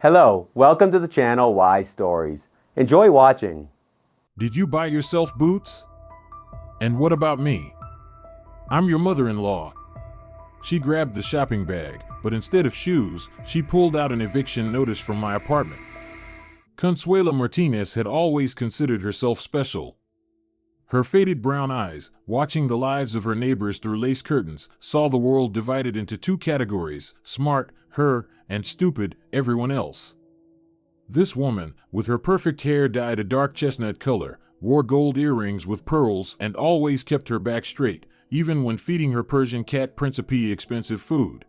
Hello, welcome to the channel Why Stories. Enjoy watching. Did you buy yourself boots? And what about me? I'm your mother-in-law. She grabbed the shopping bag, but instead of shoes, she pulled out an eviction notice from my apartment. Consuela Martinez had always considered herself special. Her faded brown eyes, watching the lives of her neighbors through lace curtains, saw the world divided into two categories: smart, her, and stupid, everyone else. This woman, with her perfect hair dyed a dark chestnut color, wore gold earrings with pearls and always kept her back straight, even when feeding her Persian cat Principe expensive food.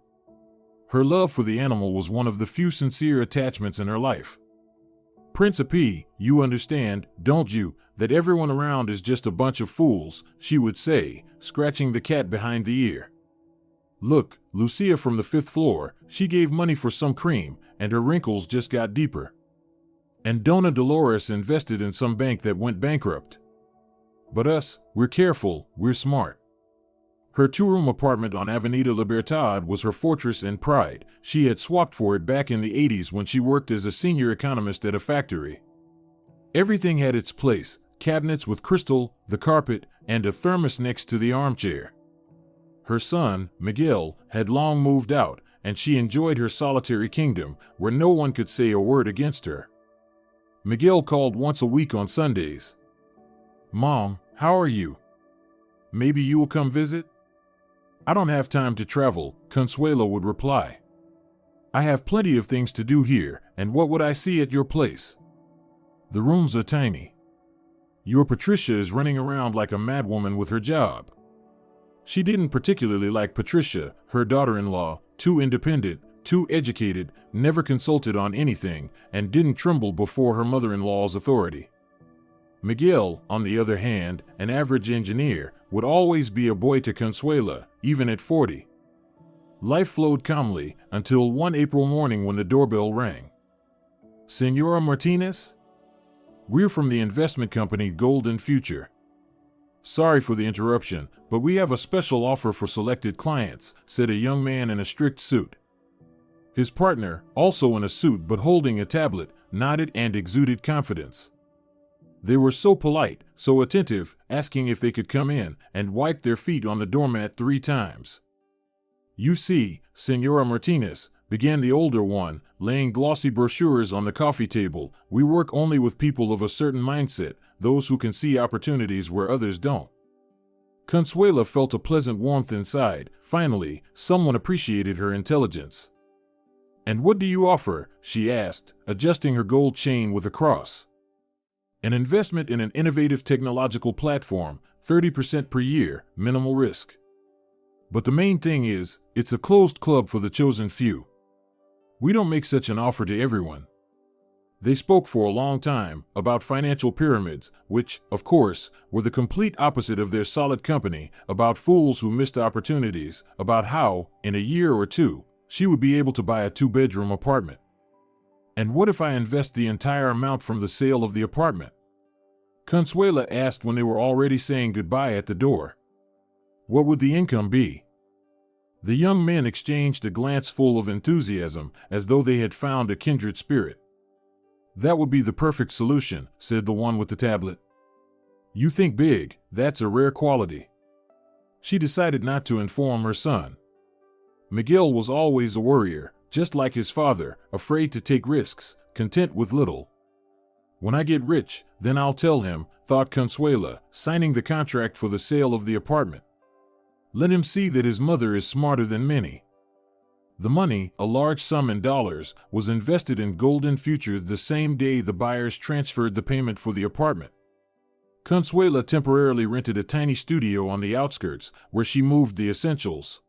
Her love for the animal was one of the few sincere attachments in her life. Principe, you understand, don't you, that everyone around is just a bunch of fools, she would say, scratching the cat behind the ear. Look, Lucia from the 5th floor, she gave money for some cream, and her wrinkles just got deeper. And Dona Dolores invested in some bank that went bankrupt. But us, we're careful, we're smart. Her 2-room apartment on Avenida Libertad was her fortress and pride. She had swapped for it back in the 80s when she worked as a senior economist at a factory. Everything had its place: cabinets with crystal, the carpet, and a thermos next to the armchair. Her son, Miguel, had long moved out, and she enjoyed her solitary kingdom, where no one could say a word against her. Miguel called once a week on Sundays. "Mom, how are you? Maybe you will come visit?" "I don't have time to travel," Consuela would reply. "I have plenty of things to do here, and what would I see at your place? The rooms are tiny. Your Patricia is running around like a madwoman with her job." She didn't particularly like Patricia, her daughter-in-law, too independent, too educated, never consulted on anything, and didn't tremble before her mother-in-law's authority. Miguel, on the other hand, an average engineer, would always be a boy to Consuela, even at 40. Life flowed calmly, until one April morning when the doorbell rang. "Senora Martinez? We're from the investment company Golden Future. Sorry for the interruption, but we have a special offer for selected clients," said a young man in a strict suit. His partner, also in a suit but holding a tablet, nodded and exuded confidence. They were so polite, so attentive, asking if they could come in, and wiped their feet on the doormat 3 times. "You see, Senora Martinez," began the older one, laying glossy brochures on the coffee table, "we work only with people of a certain mindset, those who can see opportunities where others don't." Consuela felt a pleasant warmth inside. Finally, someone appreciated her intelligence. "And what do you offer?" she asked, adjusting her gold chain with a cross. "An investment in an innovative technological platform, 30% per year, minimal risk. But the main thing is, it's a closed club for the chosen few. We don't make such an offer to everyone." They spoke for a long time about financial pyramids, which, of course, were the complete opposite of their solid company, about fools who missed opportunities, about how, in a year or two, she would be able to buy a 2-bedroom apartment. "And what if I invest the entire amount from the sale of the apartment?" Consuela asked when they were already saying goodbye at the door. "What would the income be?" The young men exchanged a glance full of enthusiasm, as though they had found a kindred spirit. "That would be the perfect solution," said the one with the tablet. "You think big, that's a rare quality." She decided not to inform her son. Miguel was always a worrier, just like his father, afraid to take risks, content with little. "When I get rich, then I'll tell him," thought Consuela, signing the contract for the sale of the apartment. "Let him see that his mother is smarter than many." The money, a large sum in dollars, was invested in Golden Future the same day the buyers transferred the payment for the apartment. Consuela temporarily rented a tiny studio on the outskirts, where she moved the essentials.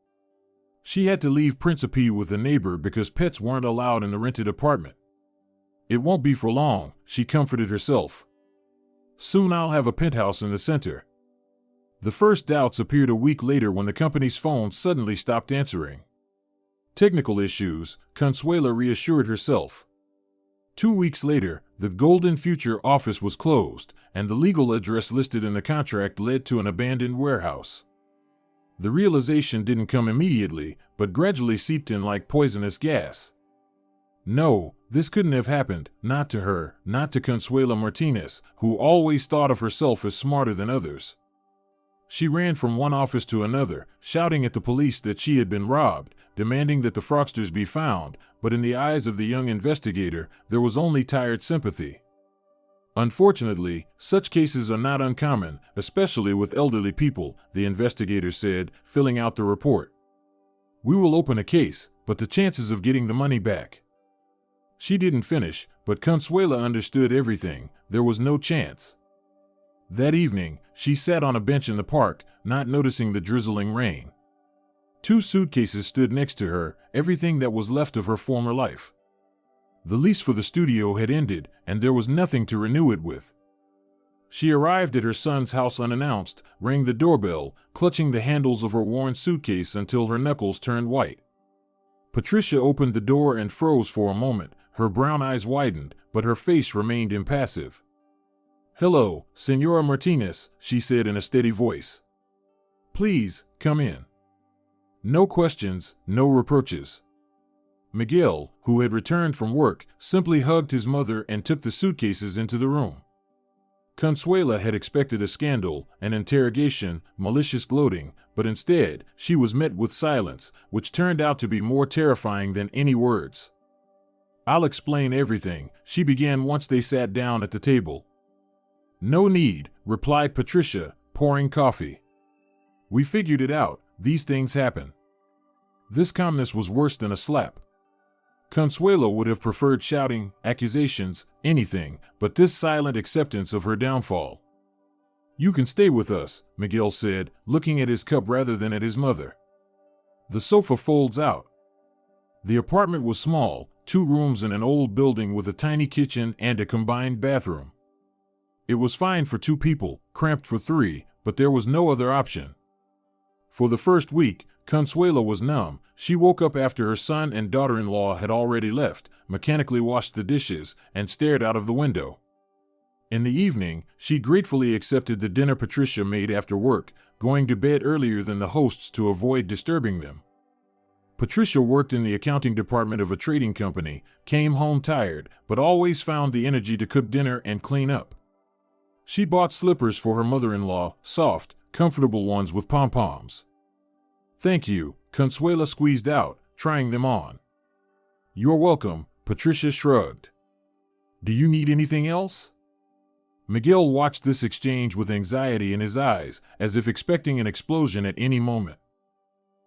She had to leave Principe with a neighbor because pets weren't allowed in the rented apartment. "It won't be for long," she comforted herself. "Soon I'll have a penthouse in the center." The first doubts appeared a week later when the company's phone suddenly stopped answering. Technical issues, Consuela reassured herself. 2 weeks later, the Golden Future office was closed, and the legal address listed in the contract led to an abandoned warehouse. The realization didn't come immediately, but gradually seeped in like poisonous gas. No, This couldn't have happened, not to her, not to Consuela Martinez, who always thought of herself as smarter than others. She ran from one office to another, shouting at the police that she had been robbed, demanding that the fraudsters be found, but in the eyes of the young investigator, there was only tired sympathy. Unfortunately, such cases are not uncommon, especially with elderly people, the investigator said, filling out the report. We will open a case, but the chances of getting the money back. She didn't finish, but Consuela understood everything. There was no chance. That evening, she sat on a bench in the park, not noticing the drizzling rain. 2 suitcases stood next to her, everything that was left of her former life. The lease for the studio had ended, and there was nothing to renew it with. She arrived at her son's house unannounced, rang the doorbell, clutching the handles of her worn suitcase until her knuckles turned white. Patricia opened the door and froze for a moment. Her brown eyes widened, but her face remained impassive. "Hello, Senora Martinez," she said in a steady voice. "Please, come in." No questions, no reproaches. Miguel, who had returned from work, simply hugged his mother and took the suitcases into the room. Consuela had expected a scandal, an interrogation, malicious gloating, but instead, she was met with silence, which turned out to be more terrifying than any words. "I'll explain everything," she began once they sat down at the table. "No need," replied Patricia, pouring coffee. "We figured it out. These things happen." This calmness was worse than a slap. Consuela would have preferred shouting, accusations, anything, but this silent acceptance of her downfall. "You can stay with us," Miguel said, looking at his cup rather than at his mother. "The sofa folds out." The apartment was small, 2 rooms in an old building with a tiny kitchen and a combined bathroom. It was fine for 2 people, cramped for 3, but there was no other option. For the first week, Consuela was numb. She woke up after her son and daughter-in-law had already left, mechanically washed the dishes, and stared out of the window. In the evening, she gratefully accepted the dinner Patricia made after work, going to bed earlier than the hosts to avoid disturbing them. Patricia worked in the accounting department of a trading company, came home tired, but always found the energy to cook dinner and clean up. She bought slippers for her mother-in-law, soft, comfortable ones with pom-poms. "Thank you," Consuela squeezed out, trying them on. "You're welcome," Patricia shrugged. "Do you need anything else?" Miguel watched this exchange with anxiety in his eyes, as if expecting an explosion at any moment.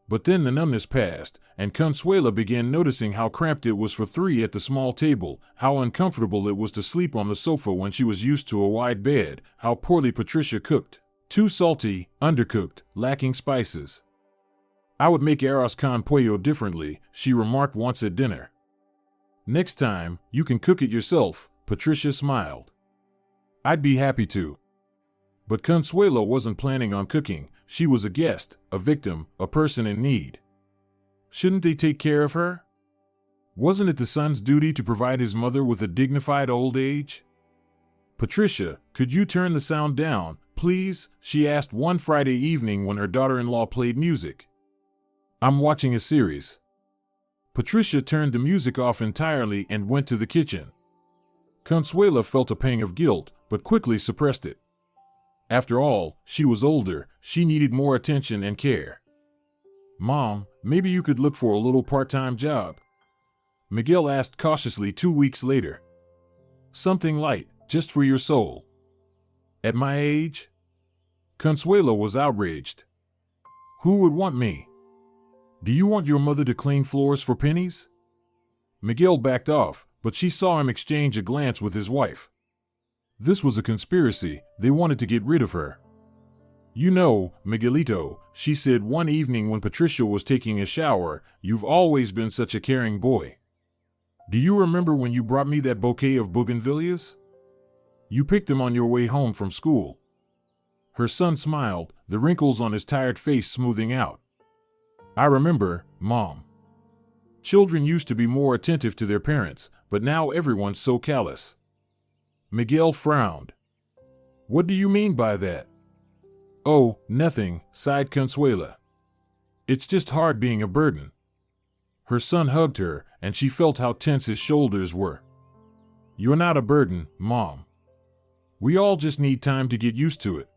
But then the numbness passed, and Consuela began noticing how cramped it was for 3 at the small table, how uncomfortable it was to sleep on the sofa when she was used to a wide bed, how poorly Patricia cooked. Too salty, undercooked, lacking spices. "I would make arroz con pollo differently," she remarked once at dinner. "Next time, you can cook it yourself," Patricia smiled. "I'd be happy to." But Consuela wasn't planning on cooking. She was a guest, a victim, a person in need. Shouldn't they take care of her? Wasn't it the son's duty to provide his mother with a dignified old age? "Patricia, could you turn the sound down, please?" she asked one Friday evening when her daughter-in-law played music. "I'm watching a series." Patricia turned the music off entirely and went to the kitchen. Consuela felt a pang of guilt, but quickly suppressed it. After all, she was older, she needed more attention and care. "Mom, maybe you could look for a little part-time job?" Miguel asked cautiously 2 weeks later. "Something light, just for your soul." "At my age?" Consuela was outraged. "Who would want me? Do you want your mother to clean floors for pennies?" Miguel backed off, but she saw him exchange a glance with his wife. This was a conspiracy. They wanted to get rid of her. "You know, Miguelito," she said one evening when Patricia was taking a shower, "you've always been such a caring boy. Do you remember when you brought me that bouquet of bougainvilleas? You picked them on your way home from school." Her son smiled, the wrinkles on his tired face smoothing out. "I remember, Mom. Children used to be more attentive to their parents, but now everyone's so callous." Miguel frowned. "What do you mean by that?" "Oh, nothing," sighed Consuela. "It's just hard being a burden." Her son hugged her, and she felt how tense his shoulders were. "You're not a burden, Mom. We all just need time to get used to it."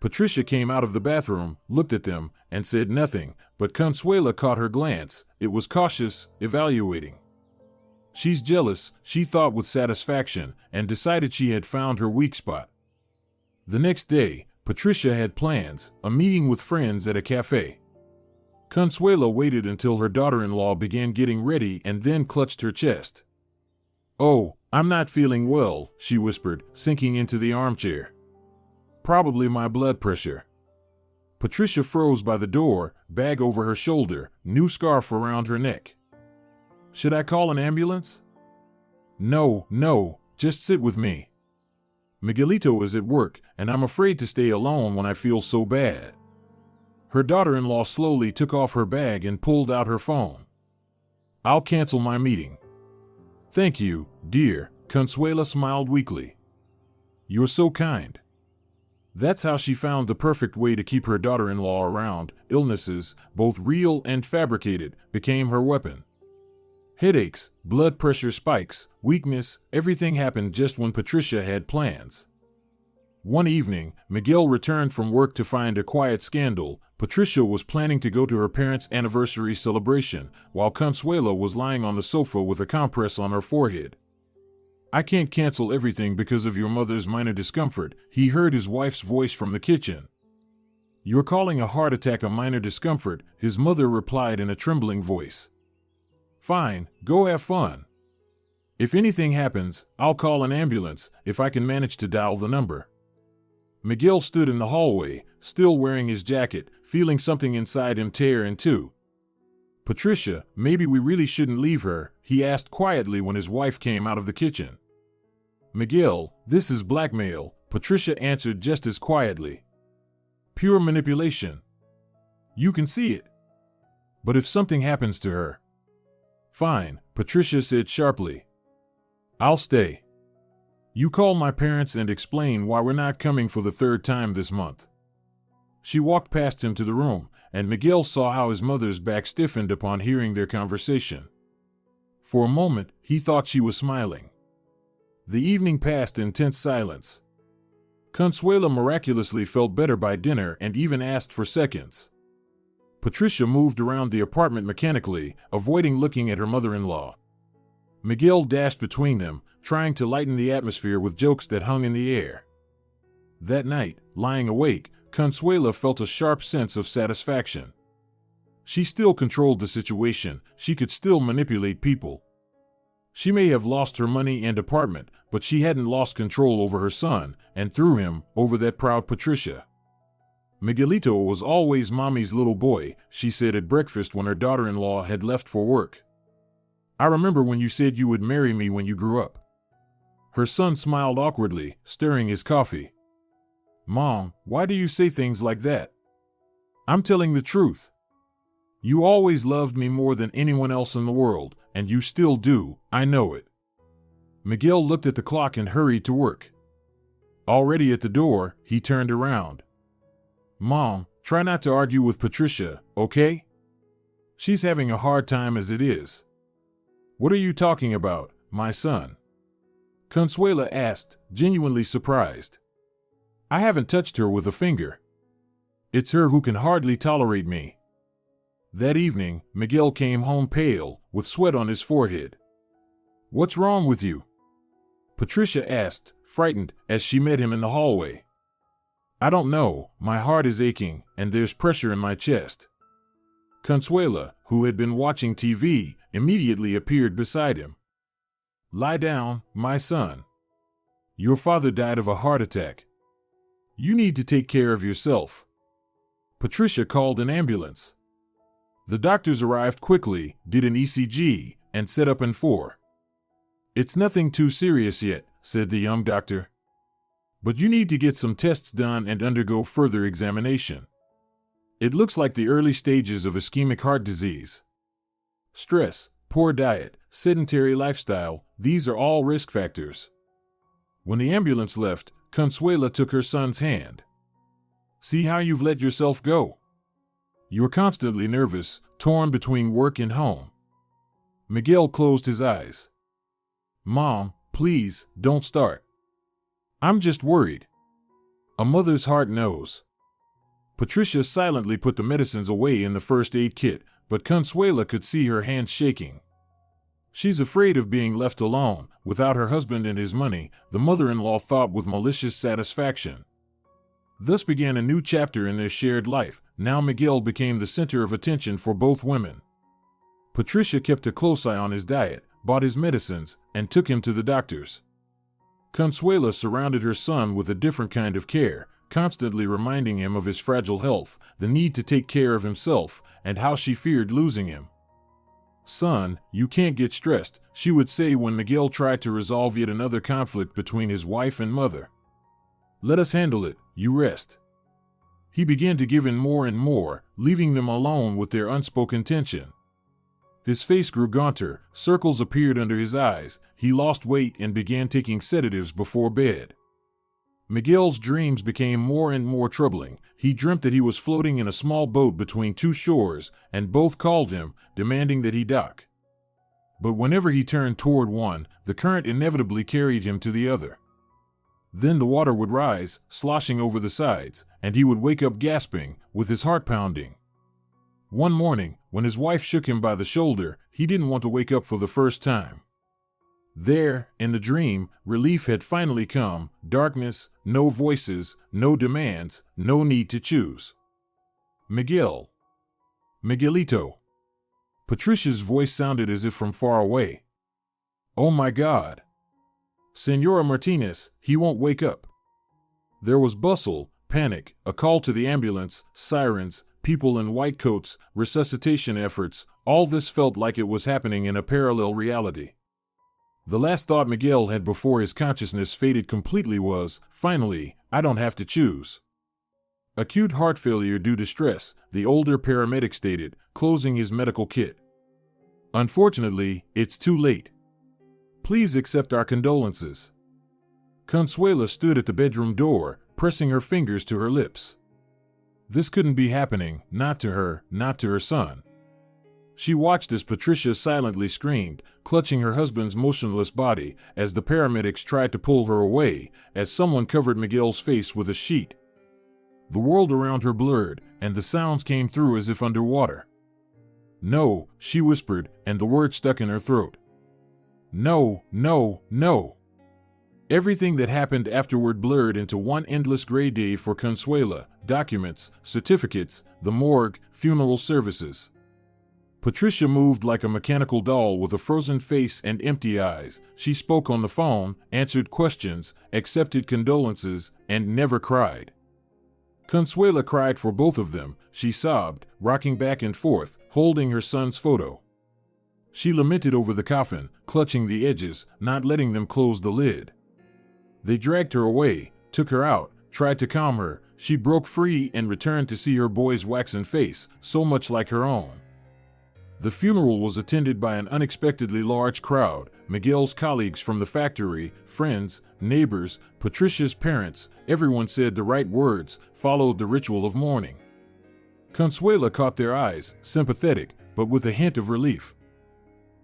Patricia came out of the bathroom, looked at them, and said nothing, but Consuela caught her glance. It was cautious, evaluating. "She's jealous," she thought with satisfaction, and decided she had found her weak spot. The next day, Patricia had plans, a meeting with friends at a cafe. Consuela waited until her daughter-in-law began getting ready and then clutched her chest. "Oh, I'm not feeling well," she whispered, sinking into the armchair. "Probably my blood pressure." Patricia froze by the door, bag over her shoulder, new scarf around her neck. "Should I call an ambulance?" No, just sit with me. Miguelito is at work, and I'm afraid to stay alone when I feel so bad." Her daughter-in-law slowly took off her bag and pulled out her phone. "I'll cancel my meeting." "Thank you, dear," Consuela smiled weakly. "You're so kind." That's how she found the perfect way to keep her daughter-in-law around. Illnesses, both real and fabricated, became her weapon. Headaches, blood pressure spikes, weakness, everything happened just when Patricia had plans. One evening, Miguel returned from work to find a quiet scandal. Patricia was planning to go to her parents' anniversary celebration, while Consuela was lying on the sofa with a compress on her forehead. "I can't cancel everything because of your mother's minor discomfort," he heard his wife's voice from the kitchen. "You're calling a heart attack a minor discomfort," his mother replied in a trembling voice. "Fine, go have fun. If anything happens, I'll call an ambulance if I can manage to dial the number." Miguel stood in the hallway, still wearing his jacket, feeling something inside him tear in two. "Patricia, maybe we really shouldn't leave her," he asked quietly when his wife came out of the kitchen. "Miguel, this is blackmail," Patricia answered just as quietly. "Pure manipulation. You can see it. But if something happens to her—" "Fine," Patricia said sharply. "I'll stay. You call my parents and explain why we're not coming for the third time this month." She walked past him to the room, and Miguel saw how his mother's back stiffened upon hearing their conversation. For a moment, he thought she was smiling. The evening passed in tense silence. Consuela miraculously felt better by dinner and even asked for seconds. Patricia moved around the apartment mechanically, avoiding looking at her mother-in-law. Miguel dashed between them, trying to lighten the atmosphere with jokes that hung in the air. That night, lying awake, Consuela felt a sharp sense of satisfaction. She still controlled the situation, she could still manipulate people. She may have lost her money and apartment, but she hadn't lost control over her son, and through him, over that proud Patricia. "Miguelito was always Mommy's little boy," she said at breakfast when her daughter-in-law had left for work. "I remember when you said you would marry me when you grew up." Her son smiled awkwardly, stirring his coffee. "Mom, why do you say things like that?" "I'm telling the truth. You always loved me more than anyone else in the world, and you still do, I know it." Miguel looked at the clock and hurried to work. Already at the door, he turned around. "Mom, try not to argue with Patricia, okay? She's having a hard time as it is." "What are you talking about, my son?" Consuela asked, genuinely surprised. "I haven't touched her with a finger. It's her who can hardly tolerate me." That evening, Miguel came home pale, with sweat on his forehead. "What's wrong with you?" Patricia asked, frightened, as she met him in the hallway. "I don't know, my heart is aching, and there's pressure in my chest." Consuela, who had been watching TV, immediately appeared beside him. "Lie down, my son. Your father died of a heart attack. You need to take care of yourself." Patricia called an ambulance. The doctors arrived quickly, did an ECG, and set up an 4. "It's nothing too serious yet," said the young doctor. "But you need to get some tests done and undergo further examination. It looks like the early stages of ischemic heart disease. Stress, poor diet, sedentary lifestyle, these are all risk factors." When the ambulance left, Consuela took her son's hand. "See how you've let yourself go? You're constantly nervous, torn between work and home. Miguel closed his eyes. Mom, please, don't start. I'm just worried. A mother's heart knows. Patricia silently put the medicines away in the first aid kit, but Consuela could see her hands shaking. She's afraid of being left alone, without her husband and his money, the mother-in-law thought with malicious satisfaction. Thus began a new chapter in their shared life. Now Miguel became the center of attention for both women. Patricia kept a close eye on his diet, bought his medicines, and took him to the doctors. Consuela surrounded her son with a different kind of care, constantly reminding him of his fragile health, the need to take care of himself, and how she feared losing him. Son, you can't get stressed, she would say when Miguel tried to resolve yet another conflict between his wife and mother. Let us handle it, you rest. He began to give in more and more, leaving them alone with their unspoken tension. His face grew gaunter, circles appeared under his eyes, he lost weight and began taking sedatives before bed. Miguel's dreams became more and more troubling. He dreamt that he was floating in a small boat between two shores, and both called him, demanding that he dock. But whenever he turned toward one, the current inevitably carried him to the other. Then the water would rise, sloshing over the sides, and he would wake up gasping, with his heart pounding. One morning, when his wife shook him by the shoulder, he didn't want to wake up for the first time. There, in the dream, relief had finally come, darkness, no voices, no demands, no need to choose. Miguel. Miguelito. Patricia's voice sounded as if from far away. Oh my God. Senora Martinez, he won't wake up. There was bustle, panic, a call to the ambulance, sirens, people in white coats, resuscitation efforts. All this felt like it was happening in a parallel reality. The last thought Miguel had before his consciousness faded completely was, finally, I don't have to choose. Acute heart failure due to stress, the older paramedic stated, closing his medical kit. Unfortunately, it's too late. Please accept our condolences. Consuela stood at the bedroom door, pressing her fingers to her lips. This couldn't be happening, not to her, not to her son. She watched as Patricia silently screamed, clutching her husband's motionless body, as the paramedics tried to pull her away, as someone covered Miguel's face with a sheet. The world around her blurred, and the sounds came through as if underwater. No, she whispered, and the word stuck in her throat. No, no, no. Everything that happened afterward blurred into one endless gray day for Consuela, documents, certificates, the morgue, funeral services. Patricia moved like a mechanical doll with a frozen face and empty eyes. She spoke on the phone, answered questions, accepted condolences, and never cried. Consuela cried for both of them. She sobbed, rocking back and forth, holding her son's photo. She lamented over the coffin, clutching the edges, not letting them close the lid. They dragged her away, took her out, tried to calm her. She broke free and returned to see her boy's waxen face, so much like her own. The funeral was attended by an unexpectedly large crowd, Miguel's colleagues from the factory, friends, neighbors, Patricia's parents. Everyone said the right words, followed the ritual of mourning. Consuela caught their eyes, sympathetic, but with a hint of relief.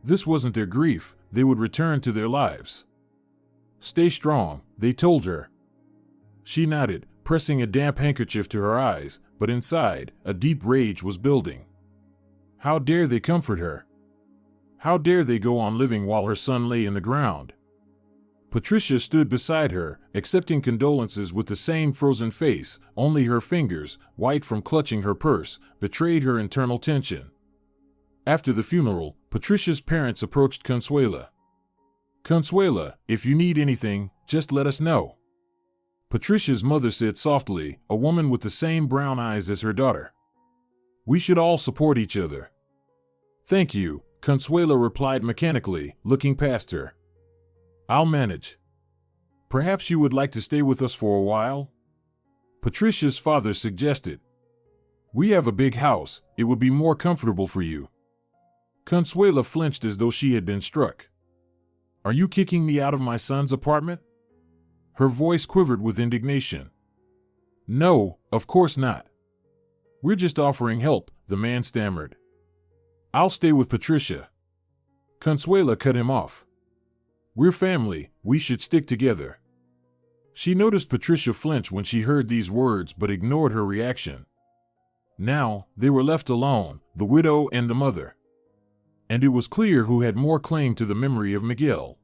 This wasn't their grief, they would return to their lives. Stay strong, they told her. She nodded, pressing a damp handkerchief to her eyes, but inside, a deep rage was building. How dare they comfort her? How dare they go on living while her son lay in the ground? Patricia stood beside her, accepting condolences with the same frozen face, only her fingers, white from clutching her purse, betrayed her internal tension. After the funeral, Patricia's parents approached Consuela. Consuela, if you need anything, just let us know. Patricia's mother said softly, a woman with the same brown eyes as her daughter. We should all support each other. Thank you, Consuela replied mechanically, looking past her. I'll manage. Perhaps you would like to stay with us for a while? Patricia's father suggested. We have a big house, it would be more comfortable for you. Consuela flinched as though she had been struck. Are you kicking me out of my son's apartment? Her voice quivered with indignation. No, of course not. We're just offering help, the man stammered. I'll stay with Patricia. Consuela cut him off. We're family, we should stick together. She noticed Patricia flinch when she heard these words but ignored her reaction. Now, they were left alone, the widow and the mother. And it was clear who had more claim to the memory of Miguel.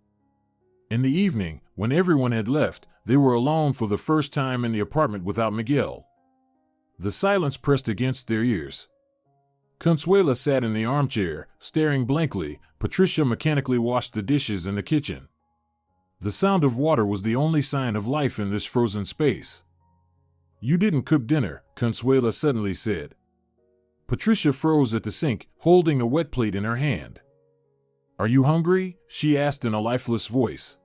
In the evening, when everyone had left, they were alone for the first time in the apartment without Miguel. The silence pressed against their ears. Consuela sat in the armchair, staring blankly. Patricia mechanically washed the dishes in the kitchen. The sound of water was the only sign of life in this frozen space. You didn't cook dinner, Consuela suddenly said. Patricia froze at the sink, holding a wet plate in her hand. Are you hungry? She asked in a lifeless voice.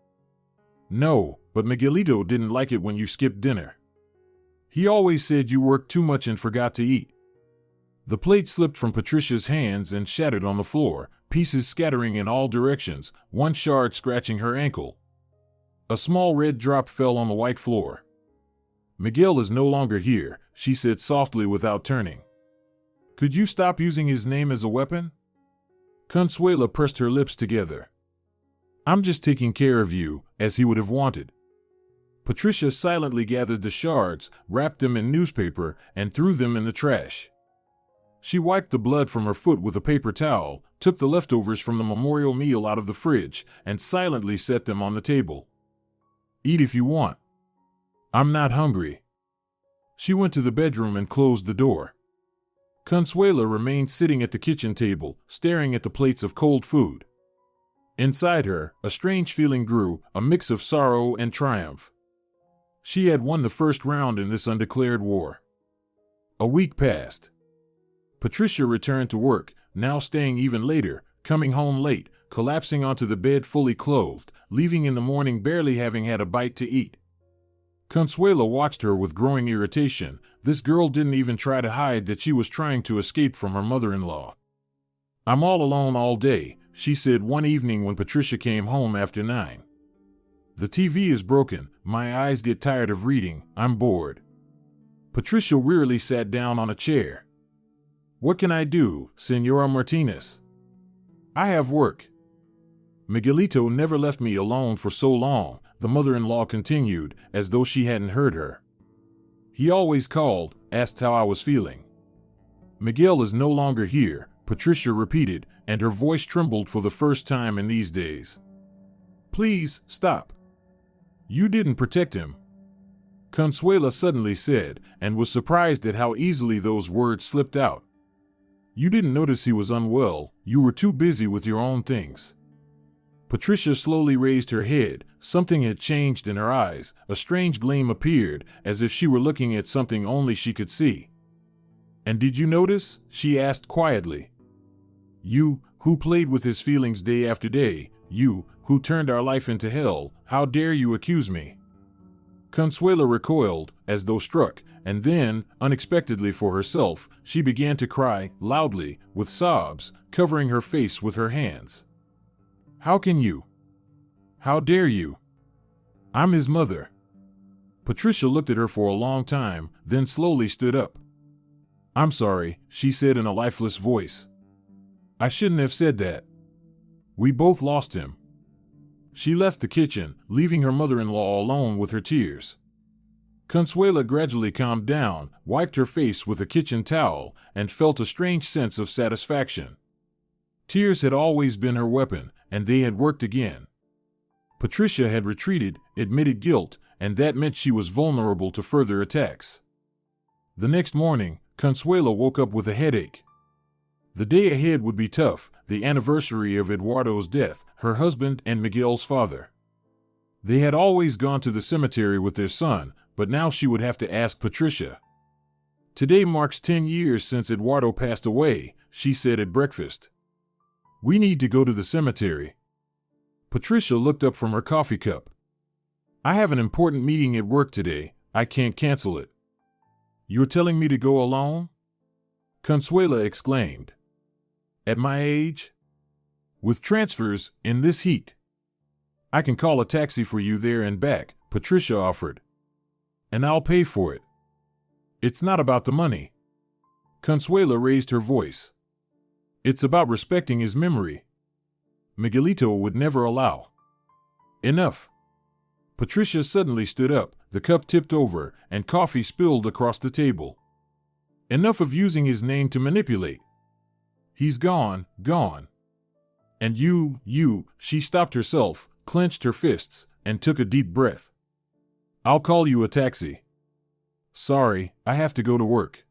No, but Miguelito didn't like it when you skipped dinner. He always said you worked too much and forgot to eat. The plate slipped from Patricia's hands and shattered on the floor, pieces scattering in all directions, one shard scratching her ankle. A small red drop fell on the white floor. Miguel is no longer here, she said softly without turning. Could you stop using his name as a weapon? Consuela pressed her lips together. I'm just taking care of you, as he would have wanted. Patricia silently gathered the shards, wrapped them in newspaper, and threw them in the trash. She wiped the blood from her foot with a paper towel, took the leftovers from the memorial meal out of the fridge, and silently set them on the table. Eat if you want. I'm not hungry. She went to the bedroom and closed the door. Consuela remained sitting at the kitchen table, staring at the plates of cold food. Inside her, a strange feeling grew, a mix of sorrow and triumph. She had won the first round in this undeclared war. A week passed. Patricia returned to work, now staying even later, coming home late, collapsing onto the bed fully clothed, leaving in the morning barely having had a bite to eat. Consuela watched her with growing irritation. This girl didn't even try to hide that she was trying to escape from her mother-in-law. I'm all alone all day, she said one evening when Patricia came home after 9. The TV is broken, my eyes get tired of reading, I'm bored. Patricia wearily sat down on a chair. What can I do, Senora Martinez? I have work. Miguelito never left me alone for so long, the mother-in-law continued, as though she hadn't heard her. He always called, asked how I was feeling. Miguel is no longer here, Patricia repeated, and her voice trembled for the first time in these days. Please, stop. You didn't protect him. Consuela suddenly said, and was surprised at how easily those words slipped out. You didn't notice he was unwell, you were too busy with your own things. Patricia slowly raised her head. Something had changed in her eyes. A strange gleam appeared, as if she were looking at something only she could see. And did you notice? She asked quietly. You, who played with his feelings day after day, you, who turned our life into hell, how dare you accuse me? Consuela recoiled, as though struck, and then, unexpectedly for herself, she began to cry, loudly, with sobs, covering her face with her hands. How can you? How dare you? I'm his mother. Patricia looked at her for a long time, then slowly stood up. I'm sorry, she said in a lifeless voice. I shouldn't have said that. We both lost him. She left the kitchen, leaving her mother-in-law alone with her tears. Consuela gradually calmed down, wiped her face with a kitchen towel, and felt a strange sense of satisfaction. Tears had always been her weapon, and they had worked again. Patricia had retreated, admitted guilt, and that meant she was vulnerable to further attacks. The next morning, Consuela woke up with a headache. The day ahead would be tough, the anniversary of Eduardo's death, her husband and Miguel's father. They had always gone to the cemetery with their son, but now she would have to ask Patricia. Today marks 10 years since Eduardo passed away, she said at breakfast. We need to go to the cemetery. Patricia looked up from her coffee cup. I have an important meeting at work today, I can't cancel it. You're telling me to go alone? Consuela exclaimed. At my age? With transfers, in this heat. I can call a taxi for you there and back, Patricia offered. And I'll pay for it. It's not about the money. Consuela raised her voice. It's about respecting his memory. Miguelito would never allow. Enough. Patricia suddenly stood up, the cup tipped over, and coffee spilled across the table. Enough of using his name to manipulate. He's gone, gone. And she stopped herself, clenched her fists, and took a deep breath. I'll call you a taxi. Sorry, I have to go to work.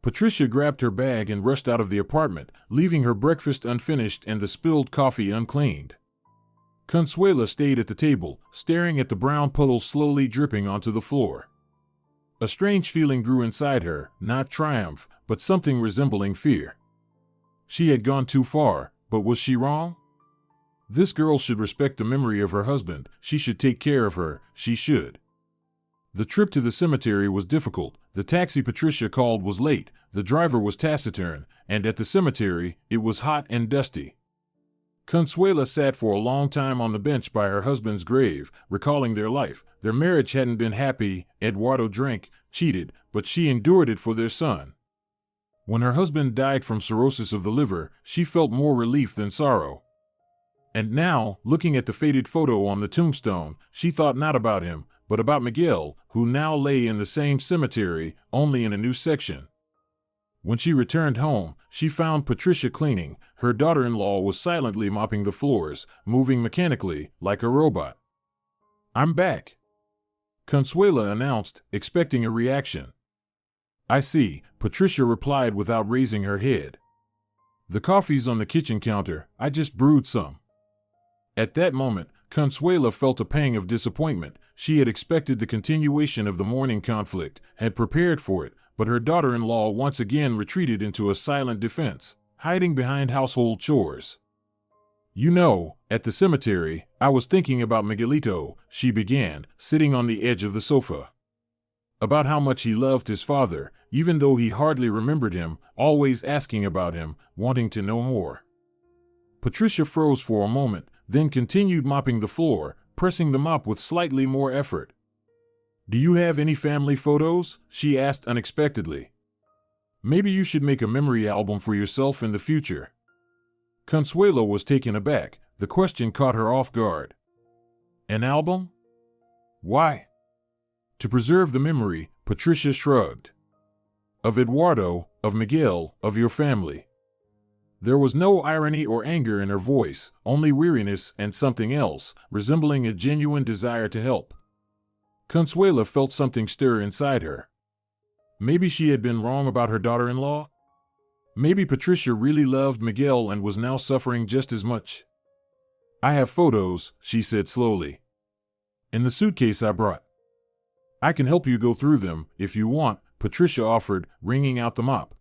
Patricia grabbed her bag and rushed out of the apartment, leaving her breakfast unfinished and the spilled coffee uncleaned. Consuela stayed at the table, staring at the brown puddle slowly dripping onto the floor. A strange feeling grew inside her, not triumph, but something resembling fear. She had gone too far, but was she wrong? This girl should respect the memory of her husband, she should take care of her, she should. The trip to the cemetery was difficult, the taxi Patricia called was late, the driver was taciturn, and at the cemetery, it was hot and dusty. Consuela sat for a long time on the bench by her husband's grave, recalling their life. Their marriage hadn't been happy, Eduardo drank, cheated, but she endured it for their son. When her husband died from cirrhosis of the liver, she felt more relief than sorrow. And now, looking at the faded photo on the tombstone, she thought not about him, but about Miguel, who now lay in the same cemetery, only in a new section. When she returned home, she found Patricia cleaning. Her daughter-in-law was silently mopping the floors, moving mechanically, like a robot. I'm back, Consuela announced, expecting a reaction. I see, Patricia replied without raising her head. The coffee's on the kitchen counter, I just brewed some. At that moment, Consuela felt a pang of disappointment. She had expected the continuation of the morning conflict, had prepared for it, but her daughter-in-law once again retreated into a silent defense, hiding behind household chores. You know, at the cemetery, I was thinking about Miguelito, she began, sitting on the edge of the sofa. About how much he loved his father, even though he hardly remembered him, always asking about him, wanting to know more. Patricia froze for a moment, then continued mopping the floor, pressing the mop with slightly more effort. Do you have any family photos? She asked unexpectedly. Maybe you should make a memory album for yourself in the future. Consuela was taken aback. The question caught her off guard. An album? Why? To preserve the memory, Patricia shrugged. Of Eduardo, of Miguel, of your family. There was no irony or anger in her voice, only weariness and something else, resembling a genuine desire to help. Consuela felt something stir inside her. Maybe she had been wrong about her daughter-in-law? Maybe Patricia really loved Miguel and was now suffering just as much. I have photos, she said slowly. In the suitcase I brought. I can help you go through them, if you want, Patricia offered, wringing out the mop.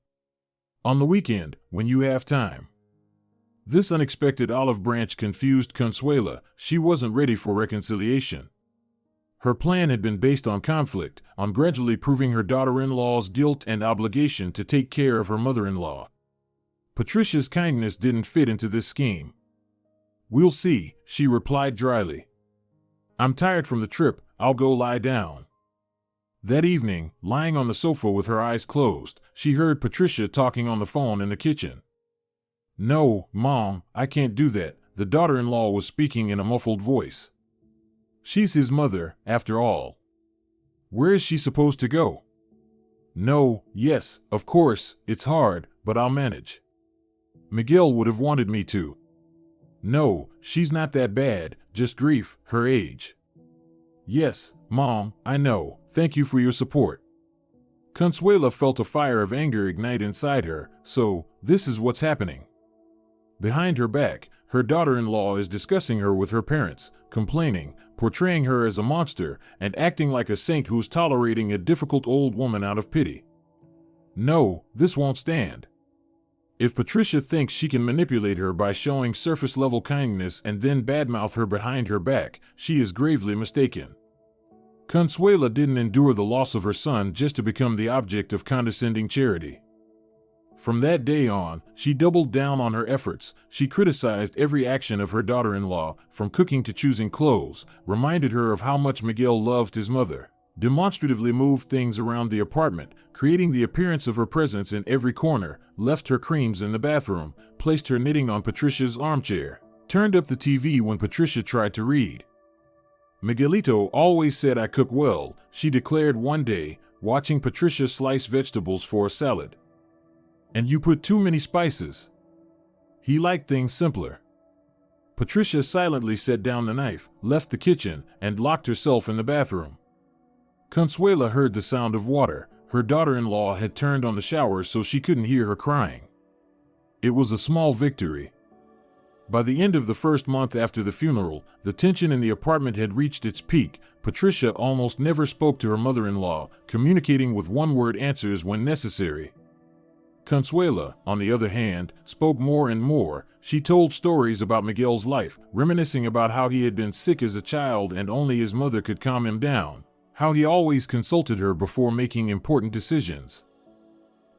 On the weekend, when you have time. This unexpected olive branch confused Consuela. She wasn't ready for reconciliation. Her plan had been based on conflict, on gradually proving her daughter-in-law's guilt and obligation to take care of her mother-in-law. Patricia's kindness didn't fit into this scheme. We'll see, she replied dryly. I'm tired from the trip, I'll go lie down. That evening, lying on the sofa with her eyes closed, she heard Patricia talking on the phone in the kitchen. No, Mom, I can't do that, the daughter-in-law was speaking in a muffled voice. She's his mother, after all. Where is she supposed to go? No, yes, of course, it's hard, but I'll manage. Miguel would have wanted me to. No, she's not that bad, just grief, her age. Yes, Mom, I know, thank you for your support. Consuela felt a fire of anger ignite inside her, so, this is what's happening. Behind her back, her daughter-in-law is discussing her with her parents, complaining, portraying her as a monster, and acting like a saint who's tolerating a difficult old woman out of pity. No, this won't stand. If Patricia thinks she can manipulate her by showing surface-level kindness and then badmouth her behind her back, she is gravely mistaken. Consuela didn't endure the loss of her son just to become the object of condescending charity. From that day on, she doubled down on her efforts. She criticized every action of her daughter-in-law, from cooking to choosing clothes, reminded her of how much Miguel loved his mother, demonstratively moved things around the apartment, creating the appearance of her presence in every corner, left her creams in the bathroom, placed her knitting on Patricia's armchair. turned up the TV when Patricia tried to read. Miguelito always said I cook well, she declared one day, watching Patricia slice vegetables for a salad. And you put too many spices. He liked things simpler. Patricia silently set down the knife, left the kitchen, and locked herself in the bathroom. Consuela heard the sound of water. Her daughter-in-law had turned on the shower so she couldn't hear her crying. It was a small victory. By the end of the first month after the funeral, the tension in the apartment had reached its peak. Patricia almost never spoke to her mother-in-law, communicating with one-word answers when necessary. Consuela, on the other hand, spoke more and more. She told stories about Miguel's life, reminiscing about how he had been sick as a child and only his mother could calm him down, how he always consulted her before making important decisions.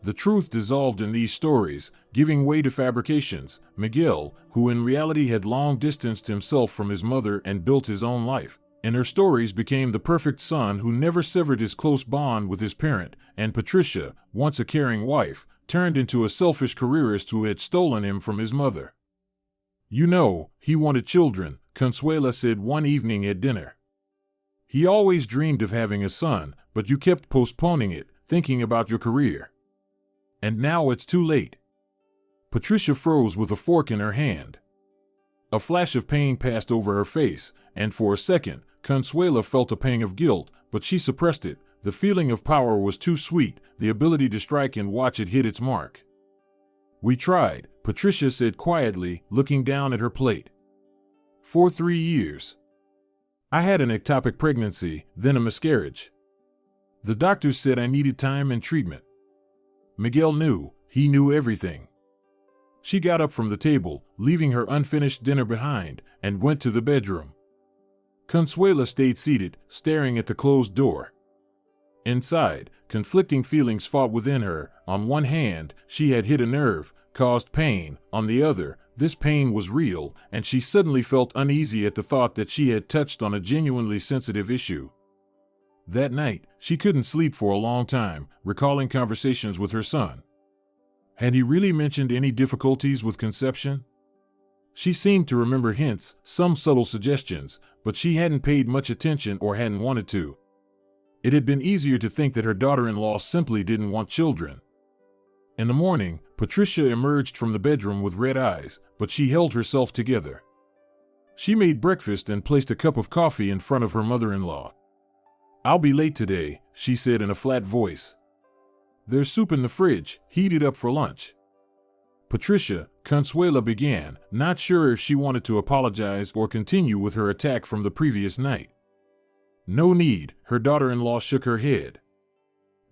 The truth dissolved in these stories, giving way to fabrications. Miguel, who in reality had long distanced himself from his mother and built his own life, in her stories became the perfect son who never severed his close bond with his parent, and Patricia, once a caring wife, turned into a selfish careerist who had stolen him from his mother. You know, he wanted children, Consuela said one evening at dinner. He always dreamed of having a son, but you kept postponing it, thinking about your career. And now it's too late. Patricia froze with a fork in her hand. A flash of pain passed over her face, and for a second, Consuela felt a pang of guilt, but she suppressed it. The feeling of power was too sweet, the ability to strike and watch it hit its mark. We tried, Patricia said quietly, looking down at her plate. For 3 years. I had an ectopic pregnancy, then a miscarriage. The doctors said I needed time and treatment. Miguel knew, he knew everything. She got up from the table, leaving her unfinished dinner behind, and went to the bedroom. Consuela stayed seated, staring at the closed door. Inside, conflicting feelings fought within her. On one hand, she had hit a nerve, caused pain. On the other, this pain was real, and she suddenly felt uneasy at the thought that she had touched on a genuinely sensitive issue. That night, she couldn't sleep for a long time, recalling conversations with her son. Had he really mentioned any difficulties with conception? She seemed to remember hints, some subtle suggestions, but she hadn't paid much attention or hadn't wanted to. It had been easier to think that her daughter-in-law simply didn't want children. In the morning, Patricia emerged from the bedroom with red eyes, but she held herself together. She made breakfast and placed a cup of coffee in front of her mother-in-law. I'll be late today, she said in a flat voice. There's soup in the fridge, heat it up for lunch. Patricia, Consuela began, not sure if she wanted to apologize or continue with her attack from the previous night. No need, her daughter-in-law shook her head.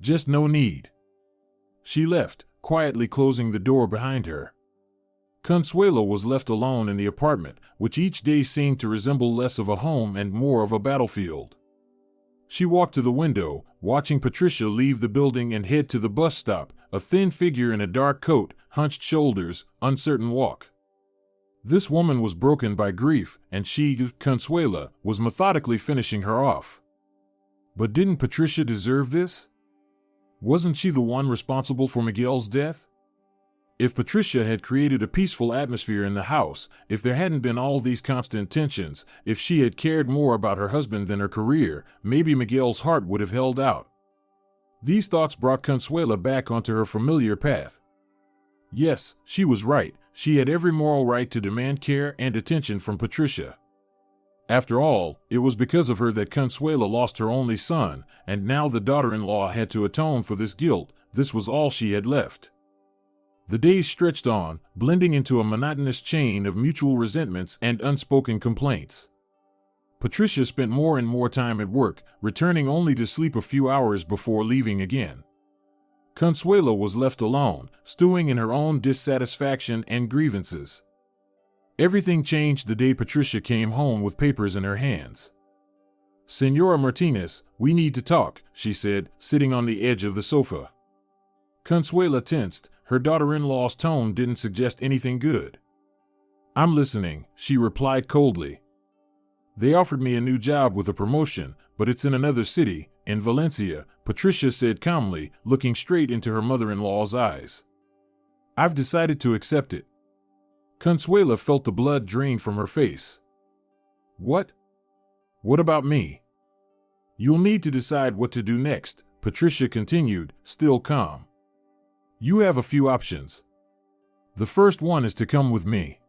Just no need. She left, quietly closing the door behind her. Consuela was left alone in the apartment, which each day seemed to resemble less of a home and more of a battlefield. She walked to the window, watching Patricia leave the building and head to the bus stop, a thin figure in a dark coat, hunched shoulders, uncertain walk. This woman was broken by grief, and she, Consuela, was methodically finishing her off. But didn't Patricia deserve this? Wasn't she the one responsible for Miguel's death? If Patricia had created a peaceful atmosphere in the house, if there hadn't been all these constant tensions, if she had cared more about her husband than her career, maybe Miguel's heart would have held out. These thoughts brought Consuela back onto her familiar path. Yes, she was right. She had every moral right to demand care and attention from Patricia. After all, it was because of her that Consuela lost her only son, and now the daughter-in-law had to atone for this guilt. This was all she had left. The days stretched on, blending into a monotonous chain of mutual resentments and unspoken complaints. Patricia spent more and more time at work, returning only to sleep a few hours before leaving again. Consuela was left alone, stewing in her own dissatisfaction and grievances. Everything changed the day Patricia came home with papers in her hands. "Señora Martinez, we need to talk," she said, sitting on the edge of the sofa. Consuela tensed. Her daughter-in-law's tone didn't suggest anything good. "I'm listening," she replied coldly. "They offered me a new job with a promotion, but it's in another city, in Valencia," Patricia said calmly, looking straight into her mother-in-law's eyes. "I've decided to accept it." Consuela felt the blood drain from her face. What? What about me? You'll need to decide what to do next, Patricia continued, still calm. You have a few options. The first one is to come with me.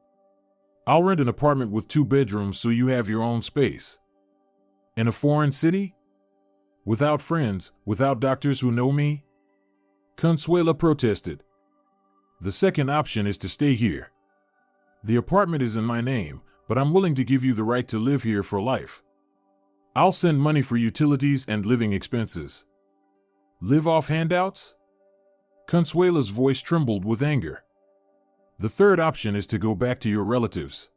I'll rent an apartment with 2 bedrooms so you have your own space. In a foreign city? Without friends, without doctors who know me? Consuela protested. The second option is to stay here. The apartment is in my name, but I'm willing to give you the right to live here for life. I'll send money for utilities and living expenses. Live off handouts? Consuela's voice trembled with anger. The third option is to go back to your relatives.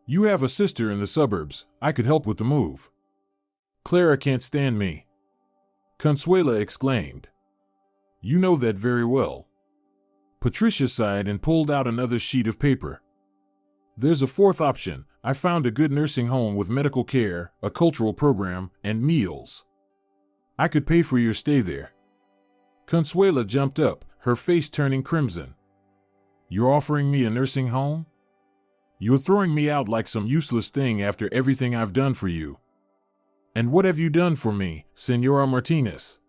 You have a sister in the suburbs. I could help with the move. Clara can't stand me. Consuela exclaimed. You know that very well. Patricia sighed and pulled out another sheet of paper. There's a fourth option. I found a good nursing home with medical care, a cultural program, and meals. I could pay for your stay there. Consuela jumped up, her face turning crimson. You're offering me a nursing home? You're throwing me out like some useless thing after everything I've done for you. And what have you done for me, Senora Martinez?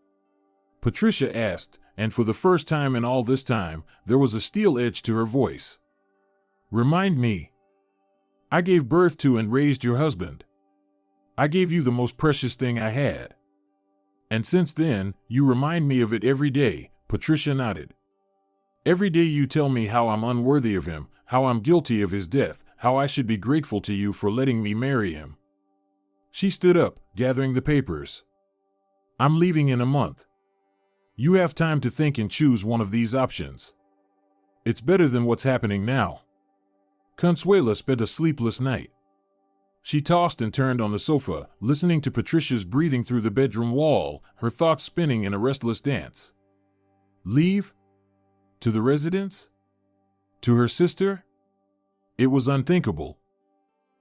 Patricia asked, and for the first time in all this time, there was a steel edge to her voice. Remind me. I gave birth to and raised your husband. I gave you the most precious thing I had. And since then, you remind me of it every day, Patricia nodded. Every day you tell me how I'm unworthy of him, how I'm guilty of his death, how I should be grateful to you for letting me marry him. She stood up, gathering the papers. I'm leaving in a month. You have time to think and choose one of these options. It's better than what's happening now. Consuela spent a sleepless night. She tossed and turned on the sofa, listening to Patricia's breathing through the bedroom wall, her thoughts spinning in a restless dance. Leave? To the residence? To her sister? It was unthinkable.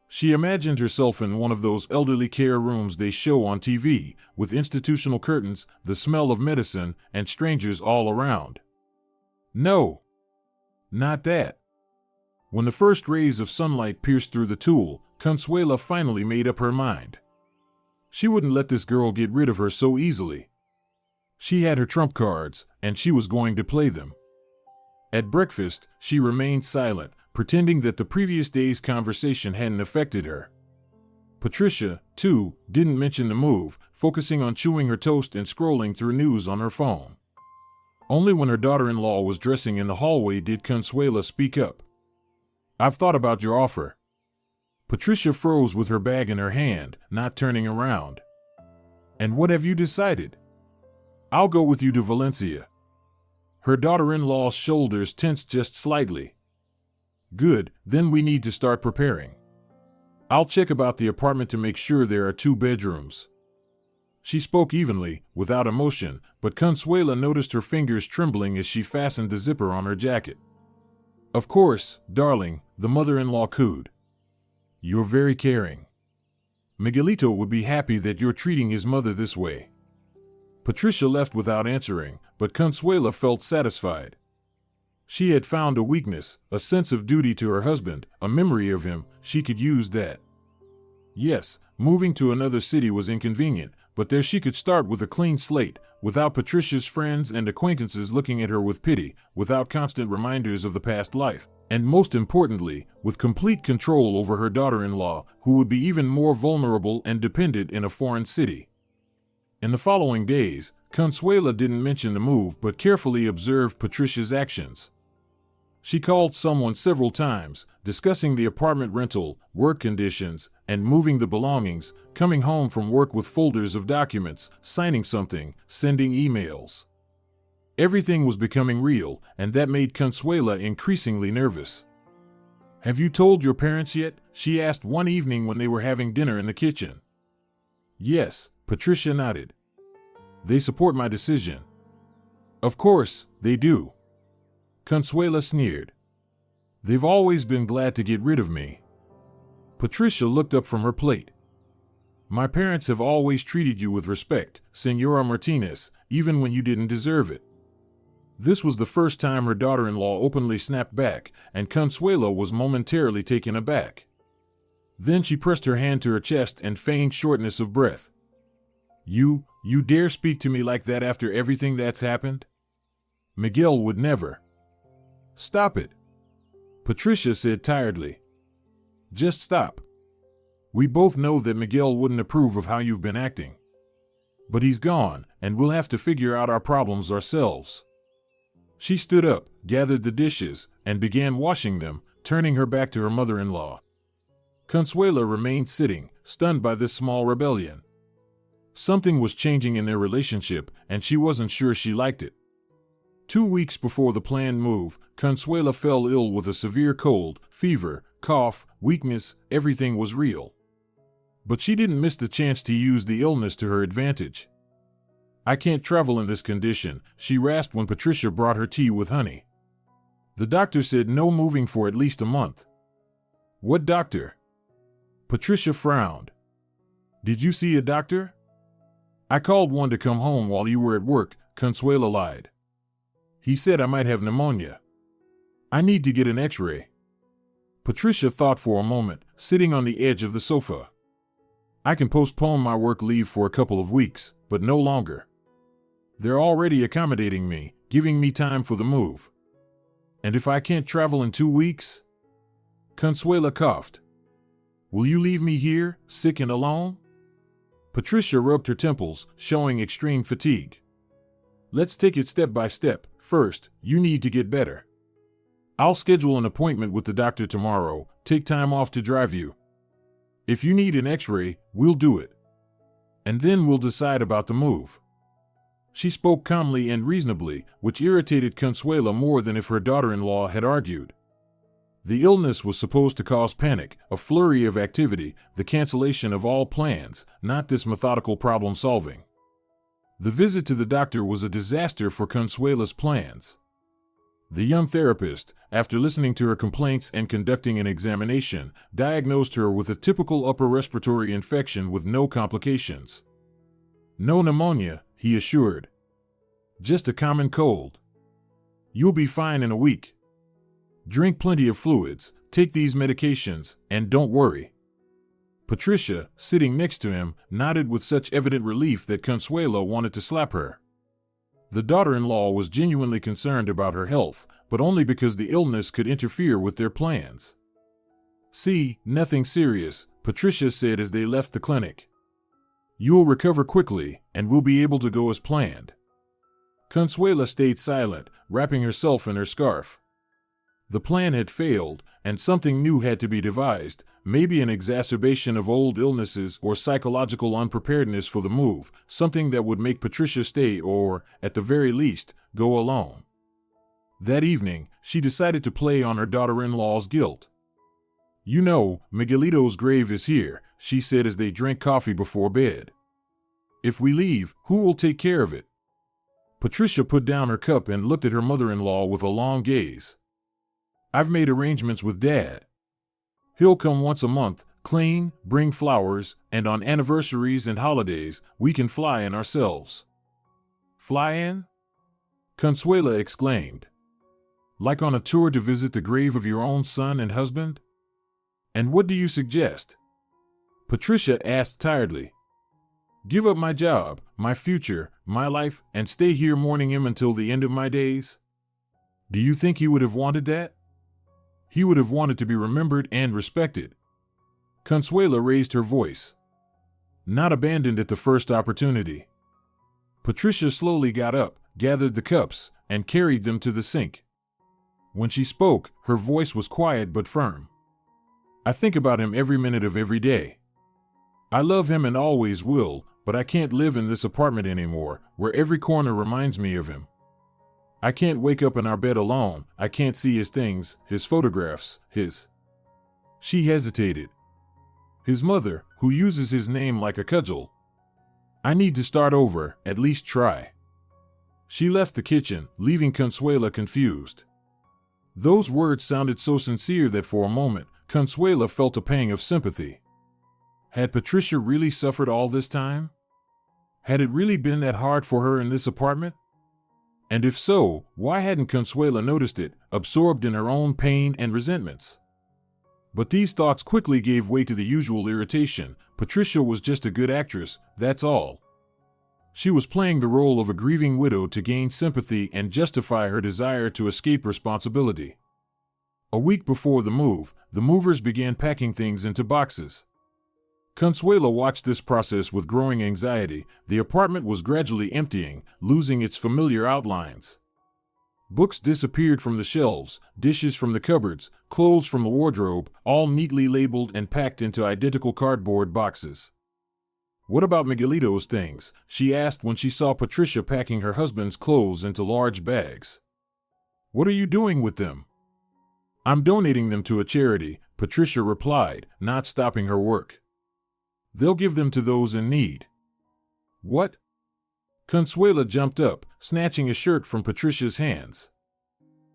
She imagined herself in one of those elderly care rooms they show on TV, with institutional curtains, the smell of medicine, and strangers all around. No. Not that. When the first rays of sunlight pierced through the tulle, Consuela finally made up her mind. She wouldn't let this girl get rid of her so easily. She had her trump cards, and she was going to play them. At breakfast, she remained silent, pretending that the previous day's conversation hadn't affected her. Patricia, too, didn't mention the move, focusing on chewing her toast and scrolling through news on her phone. Only when her daughter-in-law was dressing in the hallway did Consuela speak up. I've thought about your offer. Patricia froze with her bag in her hand, not turning around. And what have you decided? I'll go with you to Valencia. Her daughter-in-law's shoulders tensed just slightly. Good, then we need to start preparing. I'll check about the apartment to make sure there are 2 bedrooms. She spoke evenly, without emotion, but Consuela noticed her fingers trembling as she fastened the zipper on her jacket. Of course, darling, the mother-in-law cooed. You're very caring. Miguelito would be happy that you're treating his mother this way. Patricia left without answering, but Consuela felt satisfied. She had found a weakness, a sense of duty to her husband, a memory of him. She could use that. Yes, moving to another city was inconvenient, but there she could start with a clean slate, without Patricia's friends and acquaintances looking at her with pity, without constant reminders of the past life, and most importantly, with complete control over her daughter-in-law, who would be even more vulnerable and dependent in a foreign city. In the following days, Consuela didn't mention the move but carefully observed Patricia's actions. She called someone several times, discussing the apartment rental, work conditions, and moving the belongings, coming home from work with folders of documents, signing something, sending emails. Everything was becoming real, and that made Consuela increasingly nervous. Have you told your parents yet? She asked one evening when they were having dinner in the kitchen. Yes, Patricia nodded. They support my decision. Of course, they do. Consuela sneered. They've always been glad to get rid of me. Patricia looked up from her plate. My parents have always treated you with respect, Senora Martinez, even when you didn't deserve it. This was the first time her daughter-in-law openly snapped back, and Consuela was momentarily taken aback. Then she pressed her hand to her chest and feigned shortness of breath. You dare speak to me like that after everything that's happened? Miguel would never." "Stop it," Patricia said tiredly. "Just stop. We both know that Miguel wouldn't approve of how you've been acting. But he's gone, and we'll have to figure out our problems ourselves." She stood up, gathered the dishes, and began washing them, turning her back to her mother-in-law. Consuela remained sitting, stunned by this small rebellion. Something was changing in their relationship, and she wasn't sure she liked it. 2 weeks before the planned move, Consuela fell ill with a severe cold, fever, cough, weakness. Everything was real. But she didn't miss the chance to use the illness to her advantage. "I can't travel in this condition," she rasped when Patricia brought her tea with honey. "The doctor said no moving for at least a month." "What doctor?" Patricia frowned. "Did you see a doctor?" "I called one to come home while you were at work," Consuela lied. "He said I might have pneumonia. I need to get an x-ray." Patricia thought for a moment, sitting on the edge of the sofa. "I can postpone my work leave for a couple of weeks, but no longer. They're already accommodating me, giving me time for the move. And if I can't travel in 2 weeks?" Consuela coughed. "Will you leave me here, sick and alone?" Patricia rubbed her temples, showing extreme fatigue. "Let's take it step by step. First, you need to get better. I'll schedule an appointment with the doctor tomorrow. Take time off to drive you. If you need an x-ray, we'll do it. And then we'll decide about the move." She spoke calmly and reasonably, which irritated Consuela more than if her daughter-in-law had argued. The illness was supposed to cause panic, a flurry of activity, the cancellation of all plans, not this methodical problem-solving. The visit to the doctor was a disaster for Consuela's plans. The young therapist, after listening to her complaints and conducting an examination, diagnosed her with a typical upper respiratory infection with no complications. "No pneumonia," he assured. "Just a common cold. You'll be fine in a week. Drink plenty of fluids, take these medications, and don't worry." Patricia, sitting next to him, nodded with such evident relief that Consuela wanted to slap her. The daughter-in-law was genuinely concerned about her health, but only because the illness could interfere with their plans. "See, nothing serious," Patricia said as they left the clinic. "You'll recover quickly, and we'll be able to go as planned." Consuela stayed silent, wrapping herself in her scarf. The plan had failed, and something new had to be devised, maybe an exacerbation of old illnesses or psychological unpreparedness for the move, something that would make Patricia stay or, at the very least, go alone. That evening, she decided to play on her daughter-in-law's guilt. "You know, Miguelito's grave is here," she said as they drank coffee before bed. "If we leave, who will take care of it?" Patricia put down her cup and looked at her mother-in-law with a long gaze. "I've made arrangements with Dad. He'll come once a month, clean, bring flowers, and on anniversaries and holidays, we can fly in ourselves." "Fly in?" Consuela exclaimed. "Like on a tour to visit the grave of your own son and husband? And what do you suggest?" Patricia asked tiredly. "Give up my job, my future, my life, and stay here mourning him until the end of my days? Do you think he would have wanted that? He would have wanted to be remembered and respected." Consuela raised her voice. "Not abandoned at the first opportunity." Patricia slowly got up, gathered the cups, and carried them to the sink. When she spoke, her voice was quiet but firm. "I think about him every minute of every day. I love him and always will, but I can't live in this apartment anymore, where every corner reminds me of him. I can't wake up in our bed alone. I can't see his things, his photographs, his..." She hesitated. "His mother, who uses his name like a cudgel. I need to start over, at least try." She left the kitchen, leaving Consuela confused. Those words sounded so sincere that for a moment, Consuela felt a pang of sympathy. Had Patricia really suffered all this time? Had it really been that hard for her in this apartment? And if so, why hadn't Consuela noticed it, absorbed in her own pain and resentments? But these thoughts quickly gave way to the usual irritation. Patricia was just a good actress, that's all. She was playing the role of a grieving widow to gain sympathy and justify her desire to escape responsibility. A week before the move, the movers began packing things into boxes. Consuela watched this process with growing anxiety. The apartment was gradually emptying, losing its familiar outlines. Books disappeared from the shelves, dishes from the cupboards, clothes from the wardrobe, all neatly labeled and packed into identical cardboard boxes. "What about Miguelito's things?" she asked when she saw Patricia packing her husband's clothes into large bags. "What are you doing with them?" "I'm donating them to a charity," Patricia replied, not stopping her work. "They'll give them to those in need." "What?" Consuela jumped up, snatching a shirt from Patricia's hands.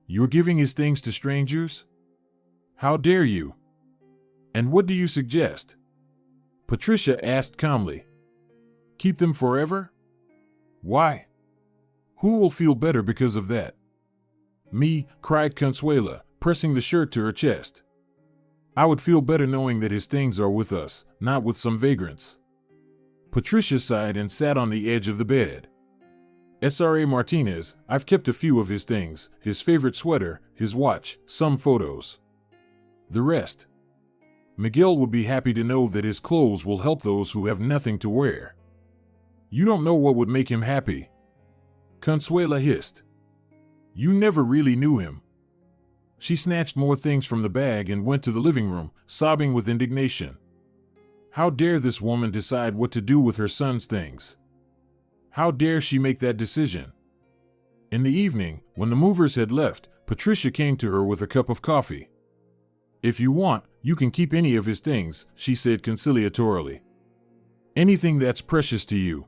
"You're giving his things to strangers? How dare you? And what do you suggest?" Patricia asked calmly. "Keep them forever? Why? Who will feel better because of that?" "Me," cried Consuela, pressing the shirt to her chest. "I would feel better knowing that his things are with us, not with some vagrants." Patricia sighed and sat on the edge of the bed. "S.R.A. Martinez, I've kept a few of his things, his favorite sweater, his watch, some photos. The rest. Miguel would be happy to know that his clothes will help those who have nothing to wear." "You don't know what would make him happy," Consuela hissed. "You never really knew him." She snatched more things from the bag and went to the living room, sobbing with indignation. How dare this woman decide what to do with her son's things? How dare she make that decision? In the evening, when the movers had left, Patricia came to her with a cup of coffee. "If you want, you can keep any of his things," she said conciliatorily. "Anything that's precious to you."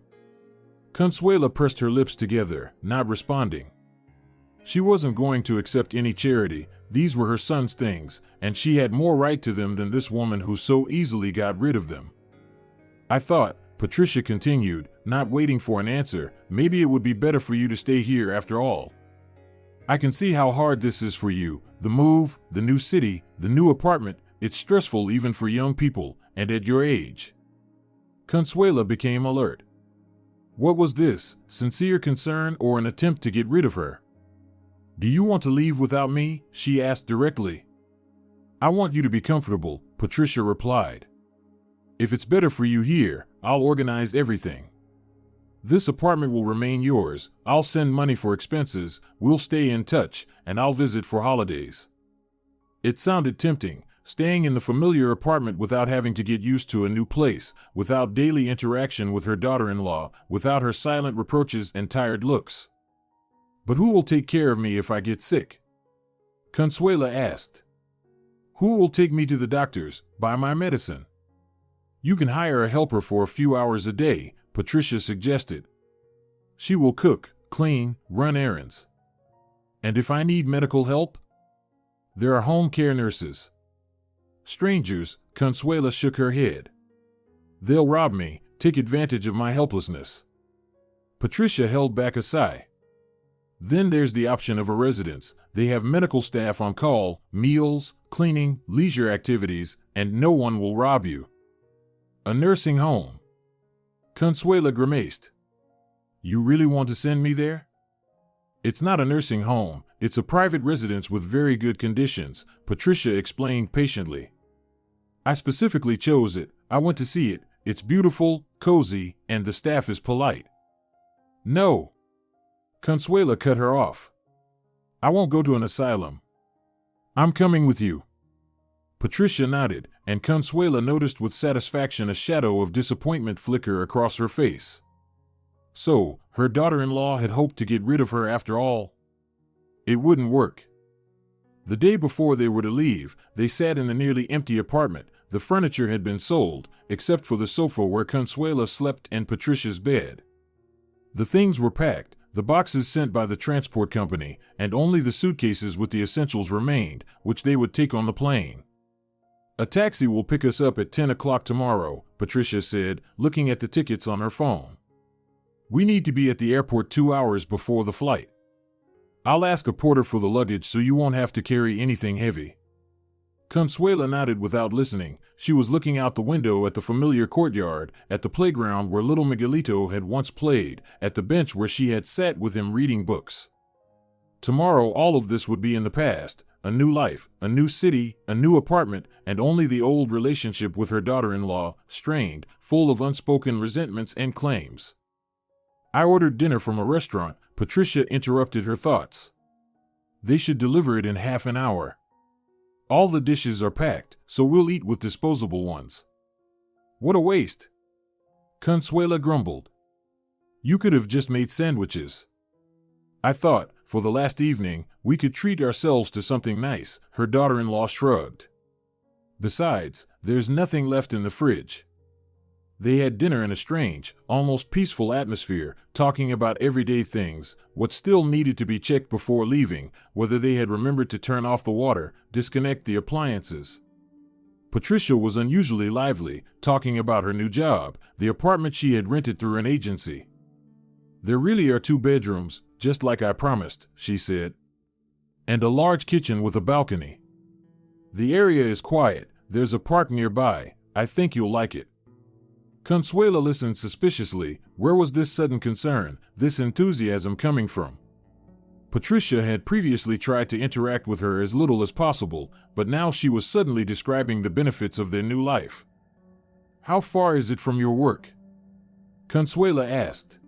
Consuela pressed her lips together, not responding. She wasn't going to accept any charity. These were her son's things, and she had more right to them than this woman who so easily got rid of them. "I thought," Patricia continued, not waiting for an answer, "maybe it would be better for you to stay here after all. I can see how hard this is for you. The move, the new city, the new apartment, it's stressful even for young people, and at your age." Consuela became alert. What was this, sincere concern or an attempt to get rid of her? "Do you want to leave without me?" she asked directly. "I want you to be comfortable," Patricia replied. "If it's better for you here, I'll organize everything. This apartment will remain yours, I'll send money for expenses, we'll stay in touch, and I'll visit for holidays." It sounded tempting, staying in the familiar apartment without having to get used to a new place, without daily interaction with her daughter-in-law, without her silent reproaches and tired looks. "But who will take care of me if I get sick?" Consuela asked. "Who will take me to the doctors, buy my medicine?" "You can hire a helper for a few hours a day," Patricia suggested. "She will cook, clean, run errands." "And if I need medical help?" "There are home care nurses." "Strangers," Consuela shook her head. "They'll rob me, take advantage of my helplessness." Patricia held back a sigh. "Then there's the option of a residence. They have medical staff on call, meals, cleaning, leisure activities, and no one will rob you." "A nursing home." Consuela grimaced. "You really want to send me there?" "It's not a nursing home, it's a private residence with very good conditions," Patricia explained patiently. "I specifically chose it, I went to see it, it's beautiful, cozy, and the staff is polite." "No." Consuela cut her off. "I won't go to an asylum. I'm coming with you." Patricia nodded, and Consuela noticed with satisfaction a shadow of disappointment flicker across her face. So, her daughter-in-law had hoped to get rid of her after all. It wouldn't work. The day before they were to leave, they sat in the nearly empty apartment. The furniture had been sold, except for the sofa where Consuela slept and Patricia's bed. The things were packed, the boxes sent by the transport company, and only the suitcases with the essentials remained, which they would take on the plane. "A taxi will pick us up at 10 o'clock tomorrow," Patricia said, looking at the tickets on her phone. "We need to be at the airport 2 hours before the flight." I'll ask a porter for the luggage so you won't have to carry anything heavy. Consuela nodded without listening. She was looking out the window at the familiar courtyard, at the playground where little Miguelito had once played, at the bench where she had sat with him reading books. Tomorrow all of this would be in the past, a new life, a new city, a new apartment, and only the old relationship with her daughter-in-law, strained, full of unspoken resentments and claims. I ordered dinner from a restaurant. Patricia interrupted her thoughts. They should deliver it in half an hour. All the dishes are packed, so we'll eat with disposable ones. What a waste. Consuela grumbled. You could have just made sandwiches. I thought, for the last evening, we could treat ourselves to something nice, her daughter-in-law shrugged. Besides, there's nothing left in the fridge. They had dinner in a strange, almost peaceful atmosphere, talking about everyday things, what still needed to be checked before leaving, whether they had remembered to turn off the water, disconnect the appliances. Patricia was unusually lively, talking about her new job, the apartment she had rented through an agency. There really are 2 bedrooms, just like I promised, she said. And a large kitchen with a balcony. The area is quiet, there's a park nearby, I think you'll like it. Consuela listened suspiciously. Where was this sudden concern, this enthusiasm coming from? Patricia had previously tried to interact with her as little as possible, but now she was suddenly describing the benefits of their new life. How far is it from your work? Consuela asked.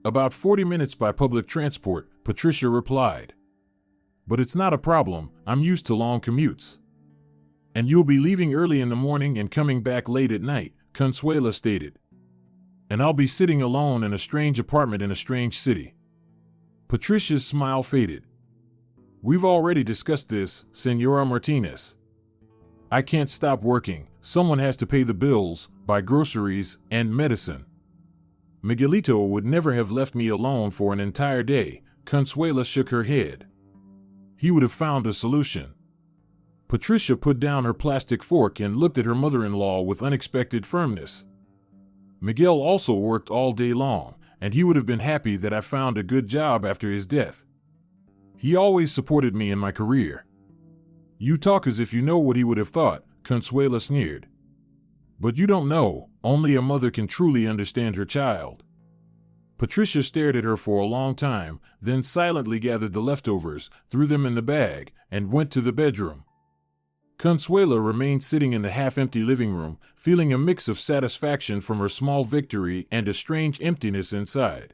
About 40 minutes by public transport, Patricia replied. But it's not a problem, I'm used to long commutes. And you'll be leaving early in the morning and coming back late at night, Consuela stated. And I'll be sitting alone in a strange apartment in a strange city. Patricia's smile faded. We've already discussed this, Senora Martinez. I can't stop working, someone has to pay the bills, buy groceries, and medicine. Miguelito would never have left me alone for an entire day, Consuela shook her head. He would have found a solution. Patricia put down her plastic fork and looked at her mother-in-law with unexpected firmness. Miguel also worked all day long, and he would have been happy that I found a good job after his death. He always supported me in my career. You talk as if you know what he would have thought, Consuela sneered. But you don't know, only a mother can truly understand her child. Patricia stared at her for a long time, then silently gathered the leftovers, threw them in the bag, and went to the bedroom. Consuela remained sitting in the half-empty living room, feeling a mix of satisfaction from her small victory and a strange emptiness inside.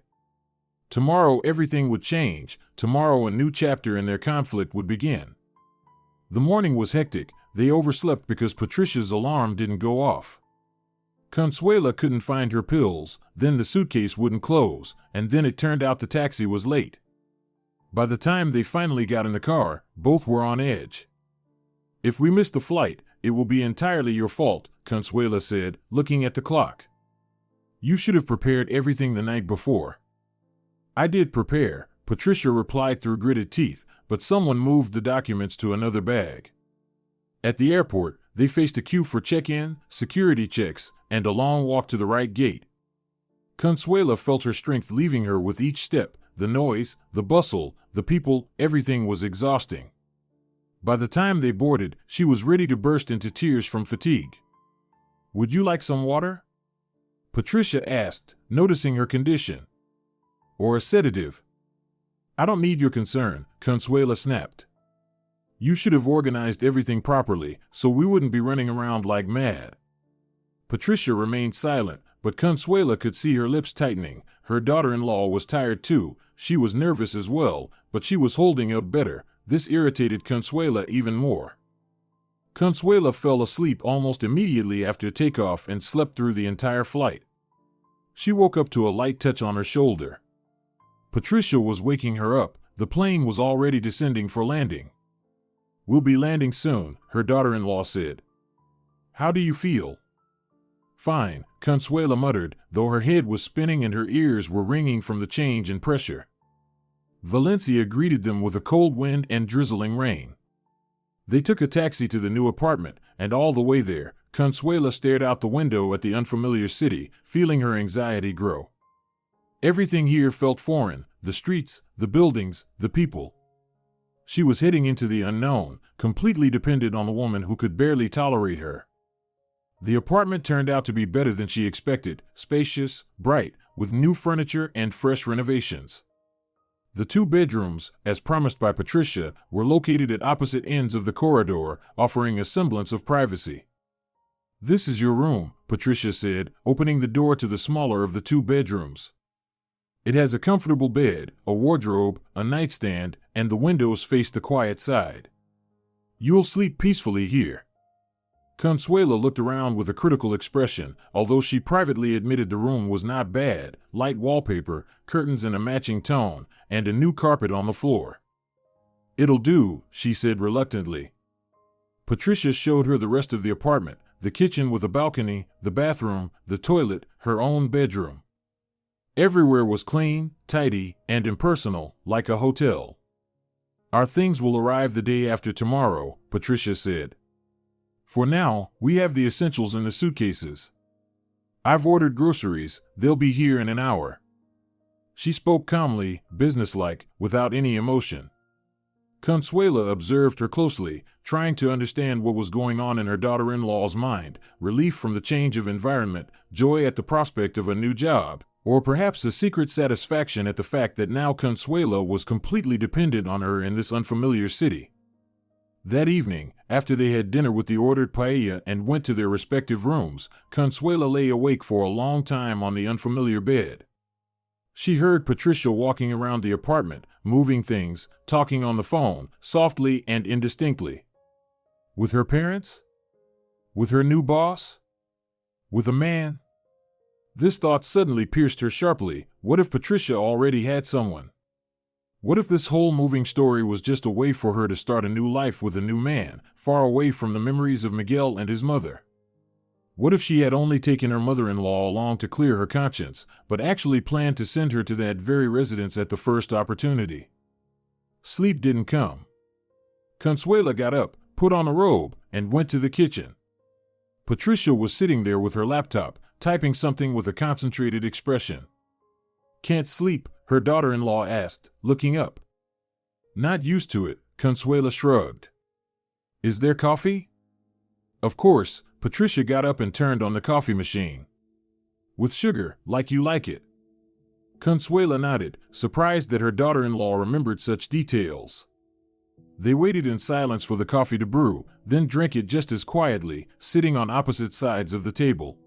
Tomorrow everything would change, tomorrow a new chapter in their conflict would begin. The morning was hectic, they overslept because Patricia's alarm didn't go off. Consuela couldn't find her pills, then the suitcase wouldn't close, and then it turned out the taxi was late. By the time they finally got in the car, both were on edge. If we miss the flight, it will be entirely your fault, Consuela said, looking at the clock. You should have prepared everything the night before. I did prepare, Patricia replied through gritted teeth, but someone moved the documents to another bag. At the airport, they faced a queue for check-in, security checks, and a long walk to the right gate. Consuela felt her strength leaving her with each step, the noise, the bustle, the people, everything was exhausting. By the time they boarded, she was ready to burst into tears from fatigue. Would you like some water? Patricia asked, noticing her condition. Or a sedative? I don't need your concern, Consuela snapped. You should have organized everything properly, so we wouldn't be running around like mad. Patricia remained silent, but Consuela could see her lips tightening. Her daughter-in-law was tired too, she was nervous as well, but she was holding up better. This irritated Consuela even more. Consuela fell asleep almost immediately after takeoff and slept through the entire flight. She woke up to a light touch on her shoulder. Patricia was waking her up, the plane was already descending for landing. We'll be landing soon, her daughter-in-law said. How do you feel? Fine, Consuela muttered, though her head was spinning and her ears were ringing from the change in pressure. Valencia greeted them with a cold wind and drizzling rain. They took a taxi to the new apartment, and all the way there, Consuela stared out the window at the unfamiliar city, feeling her anxiety grow. Everything here felt foreign, the streets, the buildings, the people. She was heading into the unknown, completely dependent on the woman who could barely tolerate her. The apartment turned out to be better than she expected, spacious, bright, with new furniture and fresh renovations. The 2 bedrooms, as promised by Patricia, were located at opposite ends of the corridor, offering a semblance of privacy. "This is your room," Patricia said, opening the door to the smaller of the 2 bedrooms. "It has a comfortable bed, a wardrobe, a nightstand, and the windows face the quiet side. You'll sleep peacefully here." Consuela looked around with a critical expression, although she privately admitted the room was not bad: light wallpaper, curtains in a matching tone, and a new carpet on the floor. "It'll do," she said reluctantly. Patricia showed her the rest of the apartment: the kitchen with a balcony, the bathroom, the toilet, her own bedroom. Everywhere was clean, tidy, and impersonal, like a hotel. "Our things will arrive the day after tomorrow," Patricia said. "For now, we have the essentials in the suitcases. I've ordered groceries, they'll be here in an hour." She spoke calmly, businesslike, without any emotion. Consuela observed her closely, trying to understand what was going on in her daughter-in-law's mind: relief from the change of environment, joy at the prospect of a new job, or perhaps a secret satisfaction at the fact that now Consuela was completely dependent on her in this unfamiliar city. That evening, after they had dinner with the ordered paella and went to their respective rooms, Consuela lay awake for a long time on the unfamiliar bed. She heard Patricia walking around the apartment, moving things, talking on the phone, softly and indistinctly. With her parents? With her new boss? With a man? This thought suddenly pierced her sharply. What if Patricia already had someone? What if this whole moving story was just a way for her to start a new life with a new man, far away from the memories of Miguel and his mother? What if she had only taken her mother-in-law along to clear her conscience, but actually planned to send her to that very residence at the first opportunity? Sleep didn't come. Consuela got up, put on a robe, and went to the kitchen. Patricia was sitting there with her laptop, typing something with a concentrated expression. "Can't sleep?" her daughter-in-law asked, looking up. "Not used to it," Consuela shrugged. "Is there coffee?" Of course. Patricia got up and turned on the coffee machine. "With sugar, like you like it." Consuela nodded, surprised that her daughter-in-law remembered such details. They waited in silence for the coffee to brew, then drank it just as quietly, sitting on opposite sides of the table.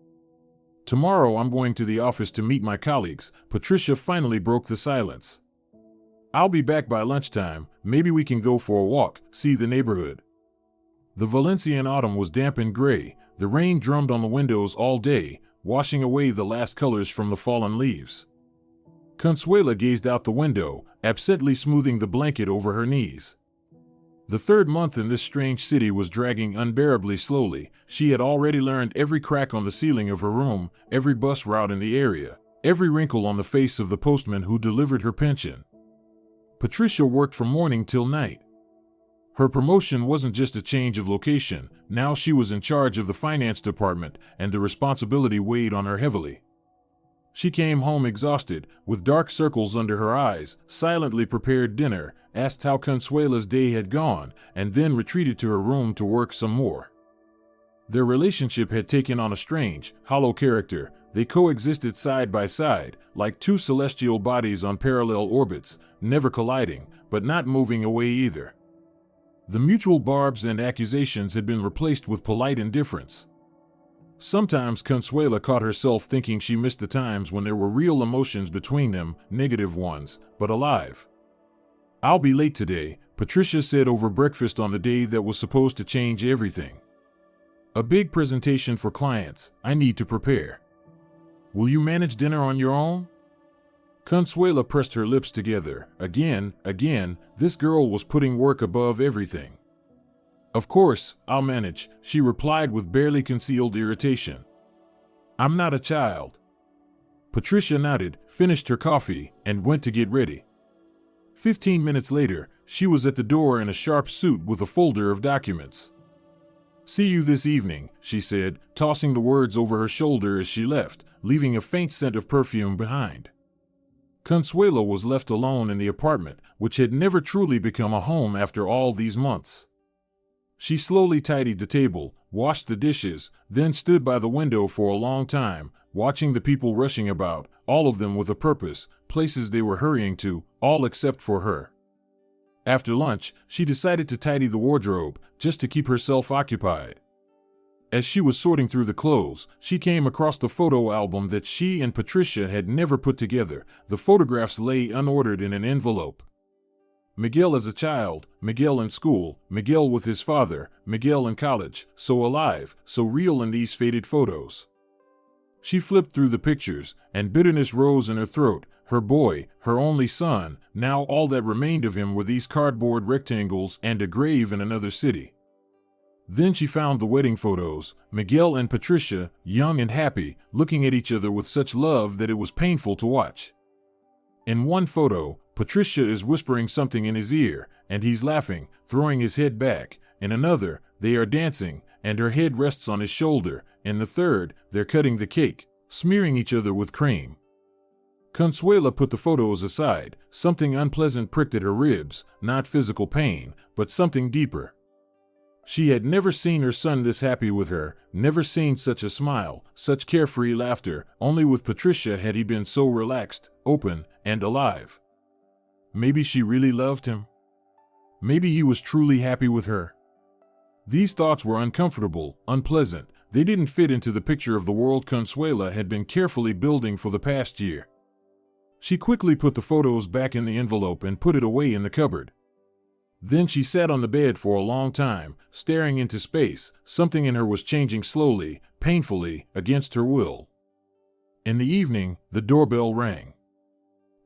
"Tomorrow I'm going to the office to meet my colleagues," Patricia finally broke the silence. "I'll be back by lunchtime. Maybe we can go for a walk, see the neighborhood." The Valencian autumn was damp and gray. The rain drummed on the windows all day, washing away the last colors from the fallen leaves. Consuela gazed out the window, absently smoothing the blanket over her knees. The 3rd month in this strange city was dragging unbearably slowly. She had already learned every crack on the ceiling of her room, every bus route in the area, every wrinkle on the face of the postman who delivered her pension. Patricia worked from morning till night. Her promotion wasn't just a change of location. Now she was in charge of the finance department, and the responsibility weighed on her heavily. She came home exhausted, with dark circles under her eyes, silently prepared dinner, asked how Consuela's day had gone, and then retreated to her room to work some more. Their relationship had taken on a strange, hollow character. They coexisted side by side, like 2 celestial bodies on parallel orbits, never colliding, but not moving away either. The mutual barbs and accusations had been replaced with polite indifference. Sometimes Consuela caught herself thinking she missed the times when there were real emotions between them, negative ones, but alive. "I'll be late today," Patricia said over breakfast on the day that was supposed to change everything. "A big presentation for clients. I need to prepare." "Will you manage dinner on your own?" Consuela pressed her lips together. Again, this girl was putting work above everything. "Of course, I'll manage," she replied with barely concealed irritation. "I'm not a child." Patricia nodded, finished her coffee, and went to get ready. 15 minutes later, she was at the door in a sharp suit with a folder of documents. "See you this evening," she said, tossing the words over her shoulder as she left, leaving a faint scent of perfume behind. Consuela was left alone in the apartment, which had never truly become a home after all these months. She slowly tidied the table, washed the dishes, then stood by the window for a long time, watching the people rushing about, all of them with a purpose, places they were hurrying to, all except for her. After lunch, she decided to tidy the wardrobe, just to keep herself occupied. As she was sorting through the clothes, she came across the photo album that she and Patricia had never put together. The photographs lay unordered in an envelope. Miguel as a child, Miguel in school, Miguel with his father, Miguel in college, so alive, so real in these faded photos. She flipped through the pictures, and bitterness rose in her throat. Her boy, her only son, now all that remained of him were these cardboard rectangles and a grave in another city. Then she found the wedding photos, Miguel and Patricia, young and happy, looking at each other with such love that it was painful to watch. In one photo, Patricia is whispering something in his ear, and he's laughing, throwing his head back. In another, they are dancing, and her head rests on his shoulder. In the third, they're cutting the cake, smearing each other with cream. Consuela put the photos aside. Something unpleasant pricked at her ribs, not physical pain, but something deeper. She had never seen her son this happy with her, never seen such a smile, such carefree laughter. Only with Patricia had he been so relaxed, open, and alive. Maybe she really loved him. Maybe he was truly happy with her. These thoughts were uncomfortable, unpleasant. They didn't fit into the picture of the world Consuela had been carefully building for the past year. She quickly put the photos back in the envelope and put it away in the cupboard. Then she sat on the bed for a long time, staring into space. Something in her was changing slowly, painfully, against her will. In the evening, the doorbell rang.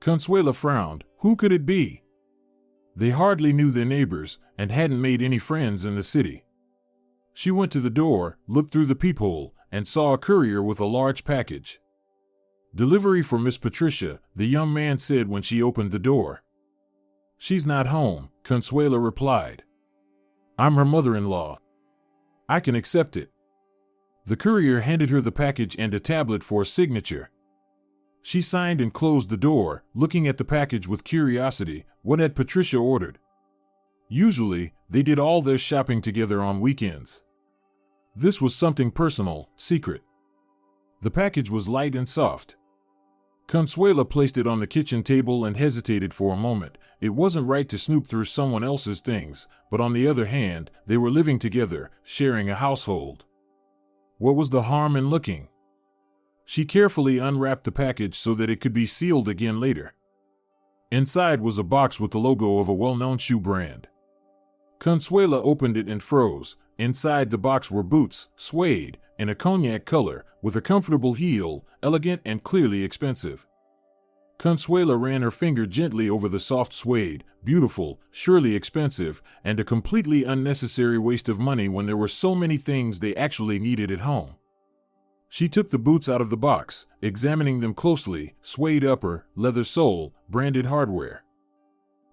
Consuela frowned. Who could it be? They hardly knew their neighbors, and hadn't made any friends in the city. She went to the door, looked through the peephole, and saw a courier with a large package. "Delivery for Miss Patricia," the young man said when she opened the door. "She's not home," Consuela replied. "I'm her mother-in-law. I can accept it." The courier handed her the package and a tablet for a signature. She signed and closed the door, looking at the package with curiosity. What had Patricia ordered? Usually, they did all their shopping together on weekends. This was something personal, secret. The package was light and soft. Consuela placed it on the kitchen table and hesitated for a moment. It wasn't right to snoop through someone else's things, but on the other hand, they were living together, sharing a household. What was the harm in looking? She carefully unwrapped the package so that it could be sealed again later. Inside was a box with the logo of a well-known shoe brand. Consuela opened it and froze. Inside the box were boots, suede, in a cognac color, with a comfortable heel, elegant and clearly expensive. Consuela ran her finger gently over the soft suede, beautiful, surely expensive, and a completely unnecessary waste of money when there were so many things they actually needed at home. She took the boots out of the box, examining them closely, suede upper, leather sole, branded hardware.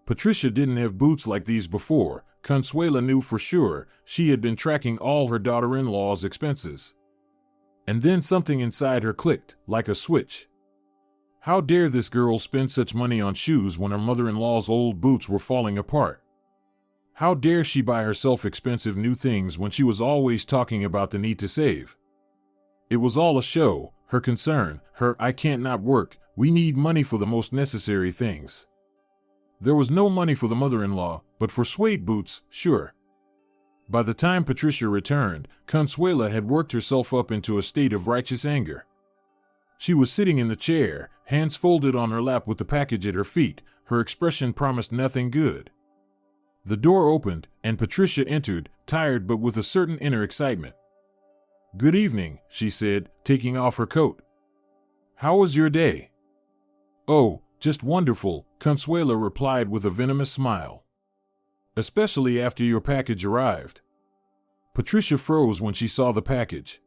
Patricia didn't have boots like these before. Consuela knew for sure. She had been tracking all her daughter-in-law's expenses. And then something inside her clicked, like a switch. How dare this girl spend such money on shoes when her mother-in-law's old boots were falling apart? How dare she buy herself expensive new things when she was always talking about the need to save? It was all a show, her concern, her "I can't not work, we need money for the most necessary things." There was no money for the mother-in-law, but for suede boots, sure. By the time Patricia returned, Consuela had worked herself up into a state of righteous anger. She was sitting in the chair, hands folded on her lap with the package at her feet. Her expression promised nothing good. The door opened, and Patricia entered, tired but with a certain inner excitement. "Good evening," she said, taking off her coat. "How was your day?" "Oh, just wonderful," Consuela replied with a venomous smile. "Especially after your package arrived." Patricia froze when she saw the package.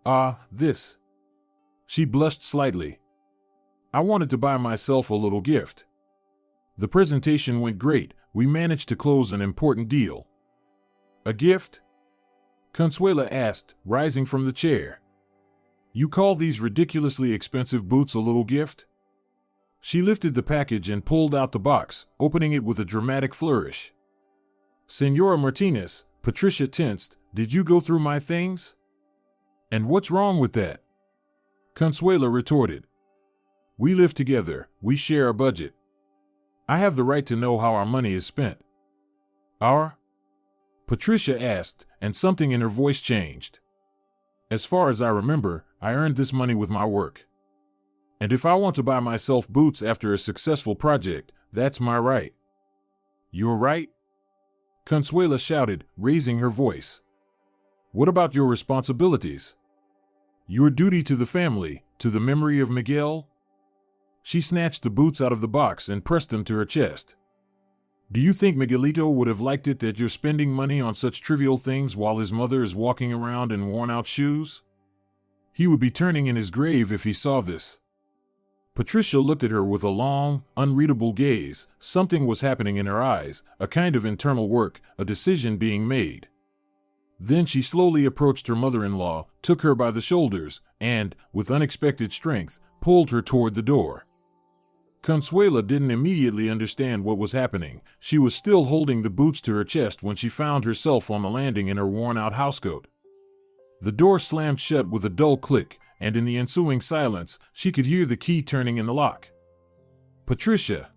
"Ah, this." She blushed slightly. "I wanted to buy myself a little gift." The presentation went great. We managed to close an important deal. "A gift?" Consuela asked, rising from the chair. "You call these ridiculously expensive boots a little gift?" She lifted the package and pulled out the box, opening it with a dramatic flourish. Senora Martinez, Patricia tensed, did you go through my things? And what's wrong with that? Consuela retorted. We live together, we share a budget. I have the right to know how our money is spent. Our? Patricia asked, and something in her voice changed. As far as I remember, I earned this money with my work. And if I want to buy myself boots after a successful project, that's my right. Your right? Consuela shouted, raising her voice. What about your responsibilities? Your duty to the family, to the memory of Miguel? She snatched the boots out of the box and pressed them to her chest. Do you think Miguelito would have liked it that you're spending money on such trivial things while his mother is walking around in worn-out shoes? He would be turning in his grave if he saw this. Patricia looked at her with a long, unreadable gaze. Something was happening in her eyes, a kind of internal work, a decision being made. Then she slowly approached her mother-in-law, took her by the shoulders, and, with unexpected strength, pulled her toward the door. Consuela didn't immediately understand what was happening. She was still holding the boots to her chest when she found herself on the landing in her worn-out housecoat. The door slammed shut with a dull click, and in the ensuing silence, she could hear the key turning in the lock. Patricia!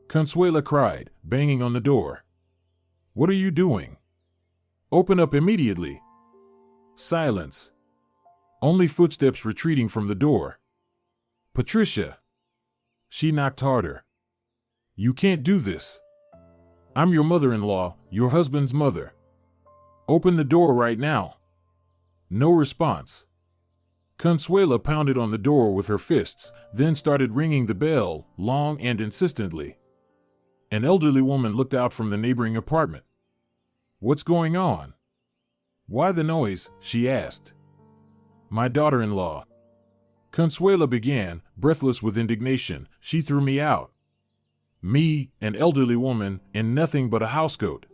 Consuela cried, banging on the door. What are you doing? Open up immediately. Silence. Only footsteps retreating from the door. Patricia! She knocked harder. You can't do this. I'm your mother-in-law, your husband's mother. Open the door right now. No response. Consuela pounded on the door with her fists, then started ringing the bell, long and insistently. An elderly woman looked out from the neighboring apartment. What's going on? Why the noise? She asked. My daughter-in-law. Consuela began, breathless with indignation. She threw me out. Me, an elderly woman, in nothing but a housecoat.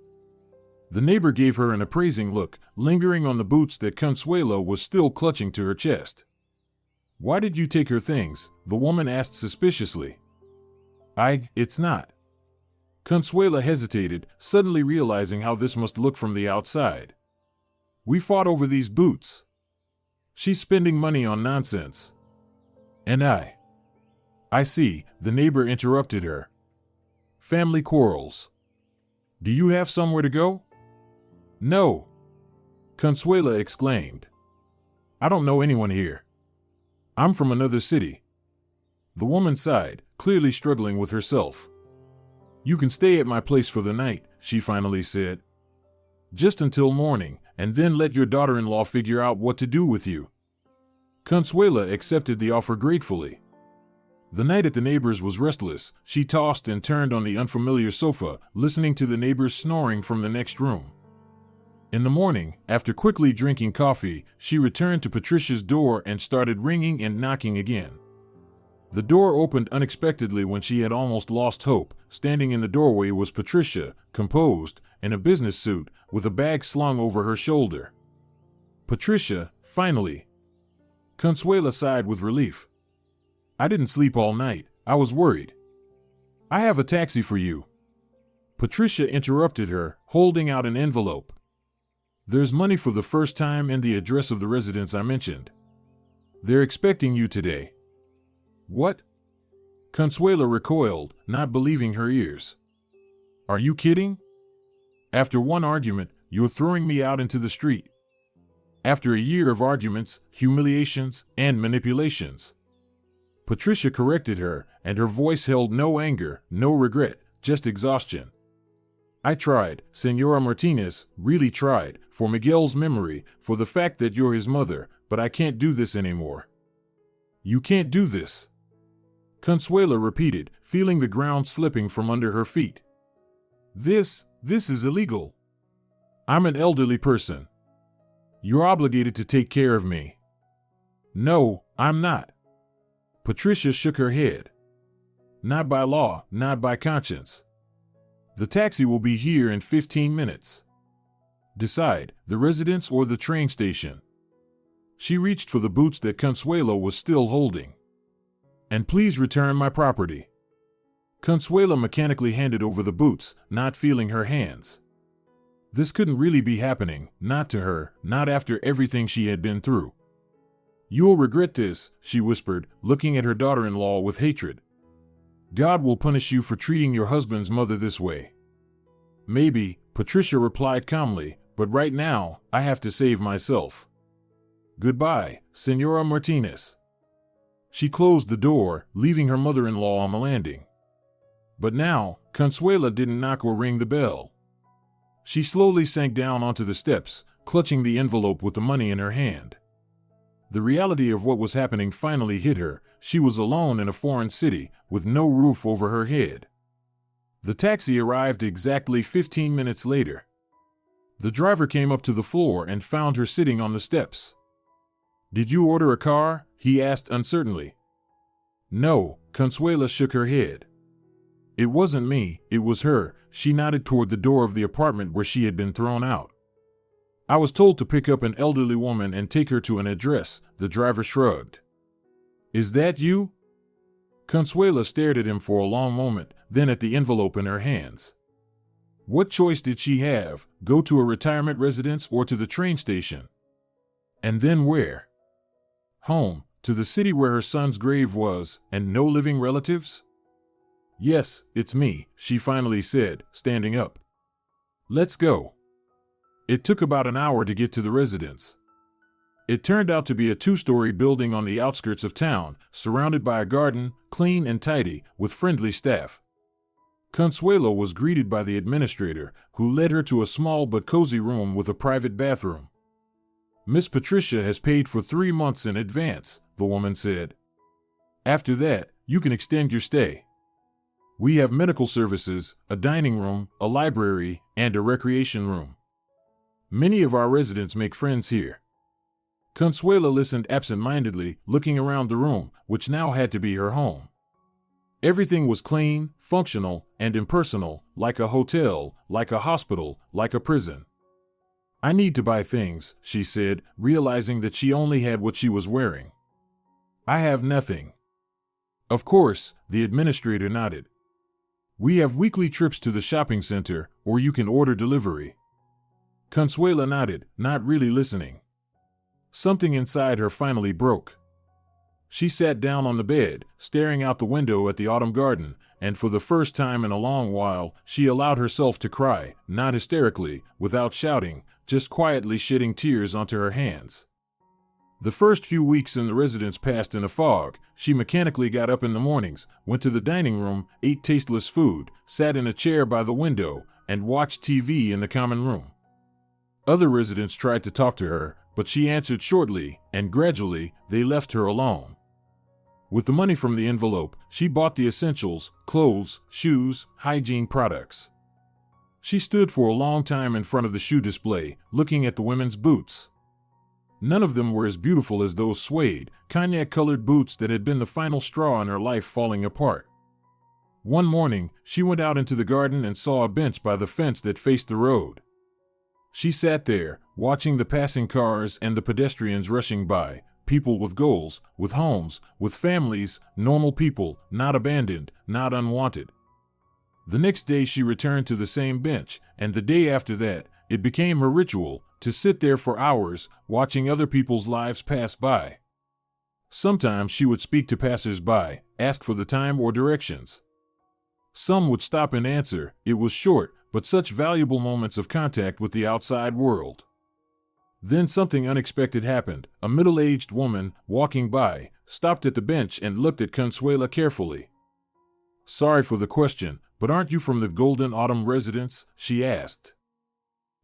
The neighbor gave her an appraising look, lingering on the boots that Consuela was still clutching to her chest. Why did you take her things? The woman asked suspiciously. It's not. Consuela hesitated, suddenly realizing how this must look from the outside. We fought over these boots. She's spending money on nonsense. And I see, the neighbor interrupted her. Family quarrels. Do you have somewhere to go? No. Consuela exclaimed. I don't know anyone here. I'm from another city. The woman sighed, clearly struggling with herself. You can stay at my place for the night, she finally said. Just until morning, and then let your daughter-in-law figure out what to do with you. Consuela accepted the offer gratefully. The night at the neighbor's was restless. She tossed and turned on the unfamiliar sofa, listening to the neighbors snoring from the next room. In the morning, after quickly drinking coffee, she returned to Patricia's door and started ringing and knocking again. The door opened unexpectedly when she had almost lost hope. Standing in the doorway was Patricia, composed, in a business suit, with a bag slung over her shoulder. Patricia, finally. Consuela sighed with relief. I didn't sleep all night. I was worried. I have a taxi for you. Patricia interrupted her, holding out an envelope. There's money for the first time and the address of the residence I mentioned. They're expecting you today. What? Consuela recoiled, not believing her ears. Are you kidding? After one argument, you're throwing me out into the street. After a year of arguments, humiliations, and manipulations. Patricia corrected her, and her voice held no anger, no regret, just exhaustion. I tried, Senora Martinez, really tried, for Miguel's memory, for the fact that you're his mother, but I can't do this anymore. You can't do this. Consuela repeated, feeling the ground slipping from under her feet. This is illegal. I'm an elderly person. You're obligated to take care of me. No, I'm not. Patricia shook her head. Not by law, not by conscience. The taxi will be here in 15 minutes. Decide, the residence or the train station. She reached for the boots that Consuela was still holding. And please return my property. Consuela mechanically handed over the boots, not feeling her hands. This couldn't really be happening, not to her, not after everything she had been through. You'll regret this, she whispered, looking at her daughter-in-law with hatred. God will punish you for treating your husband's mother this way. Maybe, Patricia replied calmly, but right now, I have to save myself. Goodbye, Senora Martinez. She closed the door, leaving her mother-in-law on the landing. But now, Consuela didn't knock or ring the bell. She slowly sank down onto the steps, clutching the envelope with the money in her hand. The reality of what was happening finally hit her. She was alone in a foreign city, with no roof over her head. The taxi arrived exactly 15 minutes later. The driver came up to the floor and found her sitting on the steps. Did you order a car? He asked uncertainly. No, Consuela shook her head. It wasn't me, it was her. She nodded toward the door of the apartment where she had been thrown out. I was told to pick up an elderly woman and take her to an address, the driver shrugged. Is that you? Consuela stared at him for a long moment, then at the envelope in her hands. What choice did she have, go to a retirement residence or to the train station? And then where? Home, to the city where her son's grave was, and no living relatives? Yes, it's me, she finally said, standing up. Let's go. It took about an hour to get to the residence. It turned out to be a 2-story building on the outskirts of town, surrounded by a garden, clean and tidy, with friendly staff. Consuela was greeted by the administrator, who led her to a small but cozy room with a private bathroom. Miss Patricia has paid for 3 months in advance, the woman said. After that, you can extend your stay. We have medical services, a dining room, a library, and a recreation room. Many of our residents make friends here. Consuela listened absent-mindedly, looking around the room, which now had to be her home. Everything was clean, functional, and impersonal, like a hotel, like a hospital, like a prison. I need to buy things, she said, realizing that she only had what she was wearing. I have nothing. Of course, the administrator nodded. We have weekly trips to the shopping center, or you can order delivery. Consuela nodded, not really listening. Something inside her finally broke. She sat down on the bed, staring out the window at the autumn garden, and for the first time in a long while, she allowed herself to cry, not hysterically, without shouting, just quietly shedding tears onto her hands. The first few weeks in the residence passed in a fog. She mechanically got up in the mornings, went to the dining room, ate tasteless food, sat in a chair by the window, and watched TV in the common room. Other residents tried to talk to her, but she answered shortly, and gradually, they left her alone. With the money from the envelope, she bought the essentials, clothes, shoes, hygiene products. She stood for a long time in front of the shoe display, looking at the women's boots. None of them were as beautiful as those suede, cognac-colored boots that had been the final straw in her life falling apart. One morning, she went out into the garden and saw a bench by the fence that faced the road. She sat there, watching the passing cars and the pedestrians rushing by, people with goals, with homes, with families, normal people, not abandoned, not unwanted. The next day she returned to the same bench, and the day after that, it became her ritual to sit there for hours, watching other people's lives pass by. Sometimes she would speak to passers-by, ask for the time or directions. Some would stop and answer. It was short, but such valuable moments of contact with the outside world. Then something unexpected happened. A middle-aged woman, walking by, stopped at the bench and looked at Consuela carefully. Sorry for the question, but aren't you from the Golden Autumn residence? She asked.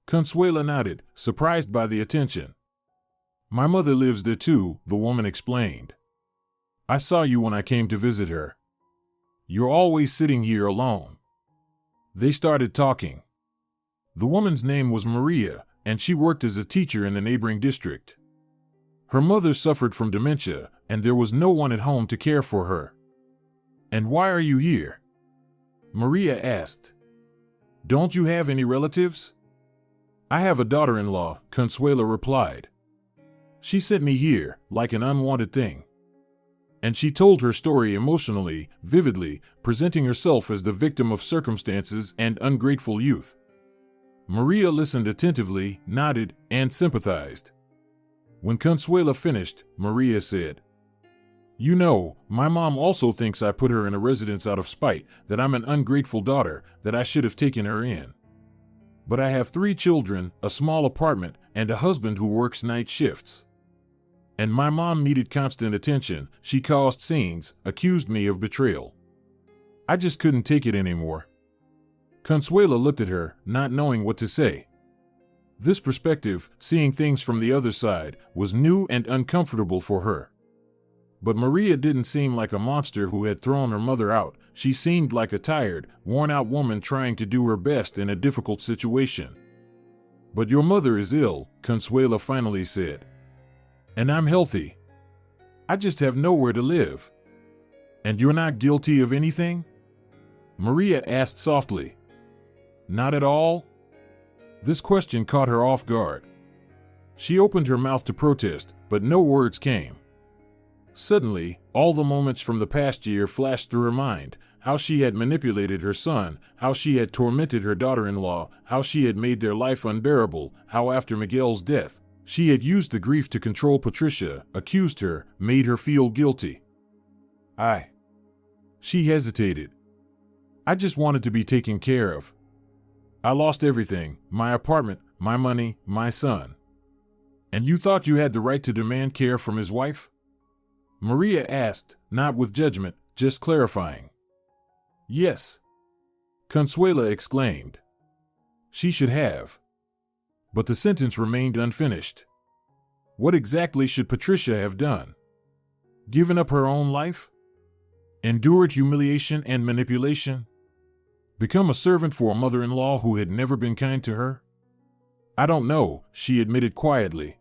Consuela nodded, surprised by the attention. My mother lives there too, the woman explained. I saw you when I came to visit her. You're always sitting here alone. They started talking. The woman's name was Maria, and she worked as a teacher in the neighboring district. Her mother suffered from dementia, and there was no one at home to care for her. And why are you here? Maria asked. Don't you have any relatives? I have a daughter-in-law, Consuela replied. She sent me here, like an unwanted thing. And she told her story emotionally, vividly, presenting herself as the victim of circumstances and ungrateful youth. Maria listened attentively, nodded, and sympathized. When Consuela finished, Maria said, "You know, my mom also thinks I put her in a residence out of spite, that I'm an ungrateful daughter, that I should have taken her in. But I have 3 children, a small apartment, and a husband who works night shifts. And my mom needed constant attention. She caused scenes, accused me of betrayal. I just couldn't take it anymore." Consuela looked at her, not knowing what to say. This perspective, seeing things from the other side, was new and uncomfortable for her. But Maria didn't seem like a monster who had thrown her mother out. She seemed like a tired, worn-out woman trying to do her best in a difficult situation. "But your mother is ill," Consuela finally said. "And I'm healthy. I just have nowhere to live." "And you're not guilty of anything?" Maria asked softly. "Not at all?" This question caught her off guard. She opened her mouth to protest, but no words came. Suddenly, all the moments from the past year flashed through her mind: how she had manipulated her son, how she had tormented her daughter-in-law, how she had made their life unbearable, how after Miguel's death, she had used the grief to control Patricia, accused her, made her feel guilty. She hesitated. "I just wanted to be taken care of. I lost everything, my apartment, my money, my son." "And you thought you had the right to demand care from his wife?" Maria asked, not with judgment, just clarifying. "Yes," Consuela exclaimed. "She should have." But the sentence remained unfinished. What exactly should Patricia have done? Given up her own life? Endured humiliation and manipulation? Become a servant for a mother-in-law who had never been kind to her? "I don't know," she admitted quietly.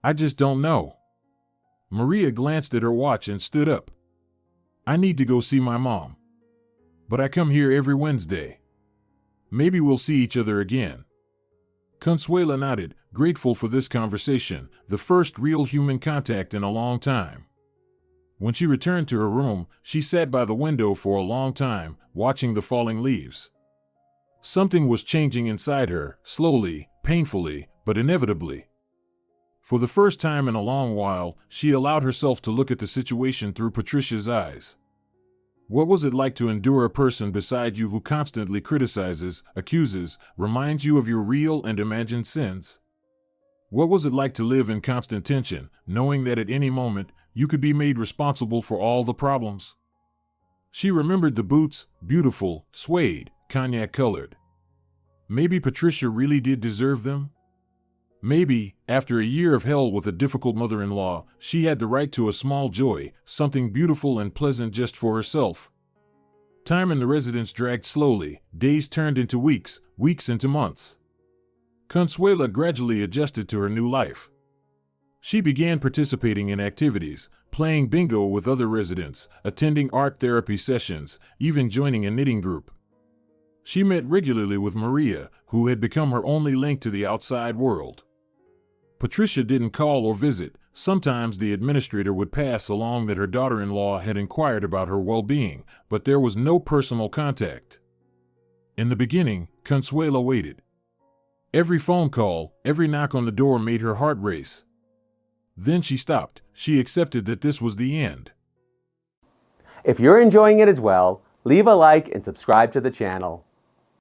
"I just don't know." Maria glanced at her watch and stood up. "I need to go see my mom. But I come here every Wednesday. Maybe we'll see each other again." Consuela nodded, grateful for this conversation, the first real human contact in a long time. When she returned to her room, she sat by the window for a long time, watching the falling leaves. Something was changing inside her, slowly, painfully, but inevitably. For the first time in a long while, she allowed herself to look at the situation through Patricia's eyes. What was it like to endure a person beside you who constantly criticizes, accuses, reminds you of your real and imagined sins? What was it like to live in constant tension, knowing that at any moment, you could be made responsible for all the problems? She remembered the boots, beautiful, suede, cognac-colored. Maybe Patricia really did deserve them? Maybe, after a year of hell with a difficult mother-in-law, she had the right to a small joy, something beautiful and pleasant just for herself. Time in the residence dragged slowly, days turned into weeks, weeks into months. Consuela gradually adjusted to her new life. She began participating in activities, playing bingo with other residents, attending art therapy sessions, even joining a knitting group. She met regularly with Maria, who had become her only link to the outside world. Patricia didn't call or visit. Sometimes the administrator would pass along that her daughter-in-law had inquired about her well-being, but there was no personal contact. In the beginning, Consuela waited. Every phone call, every knock on the door made her heart race. Then she stopped. She accepted that this was the end. If you're enjoying it as well, leave a like and subscribe to the channel.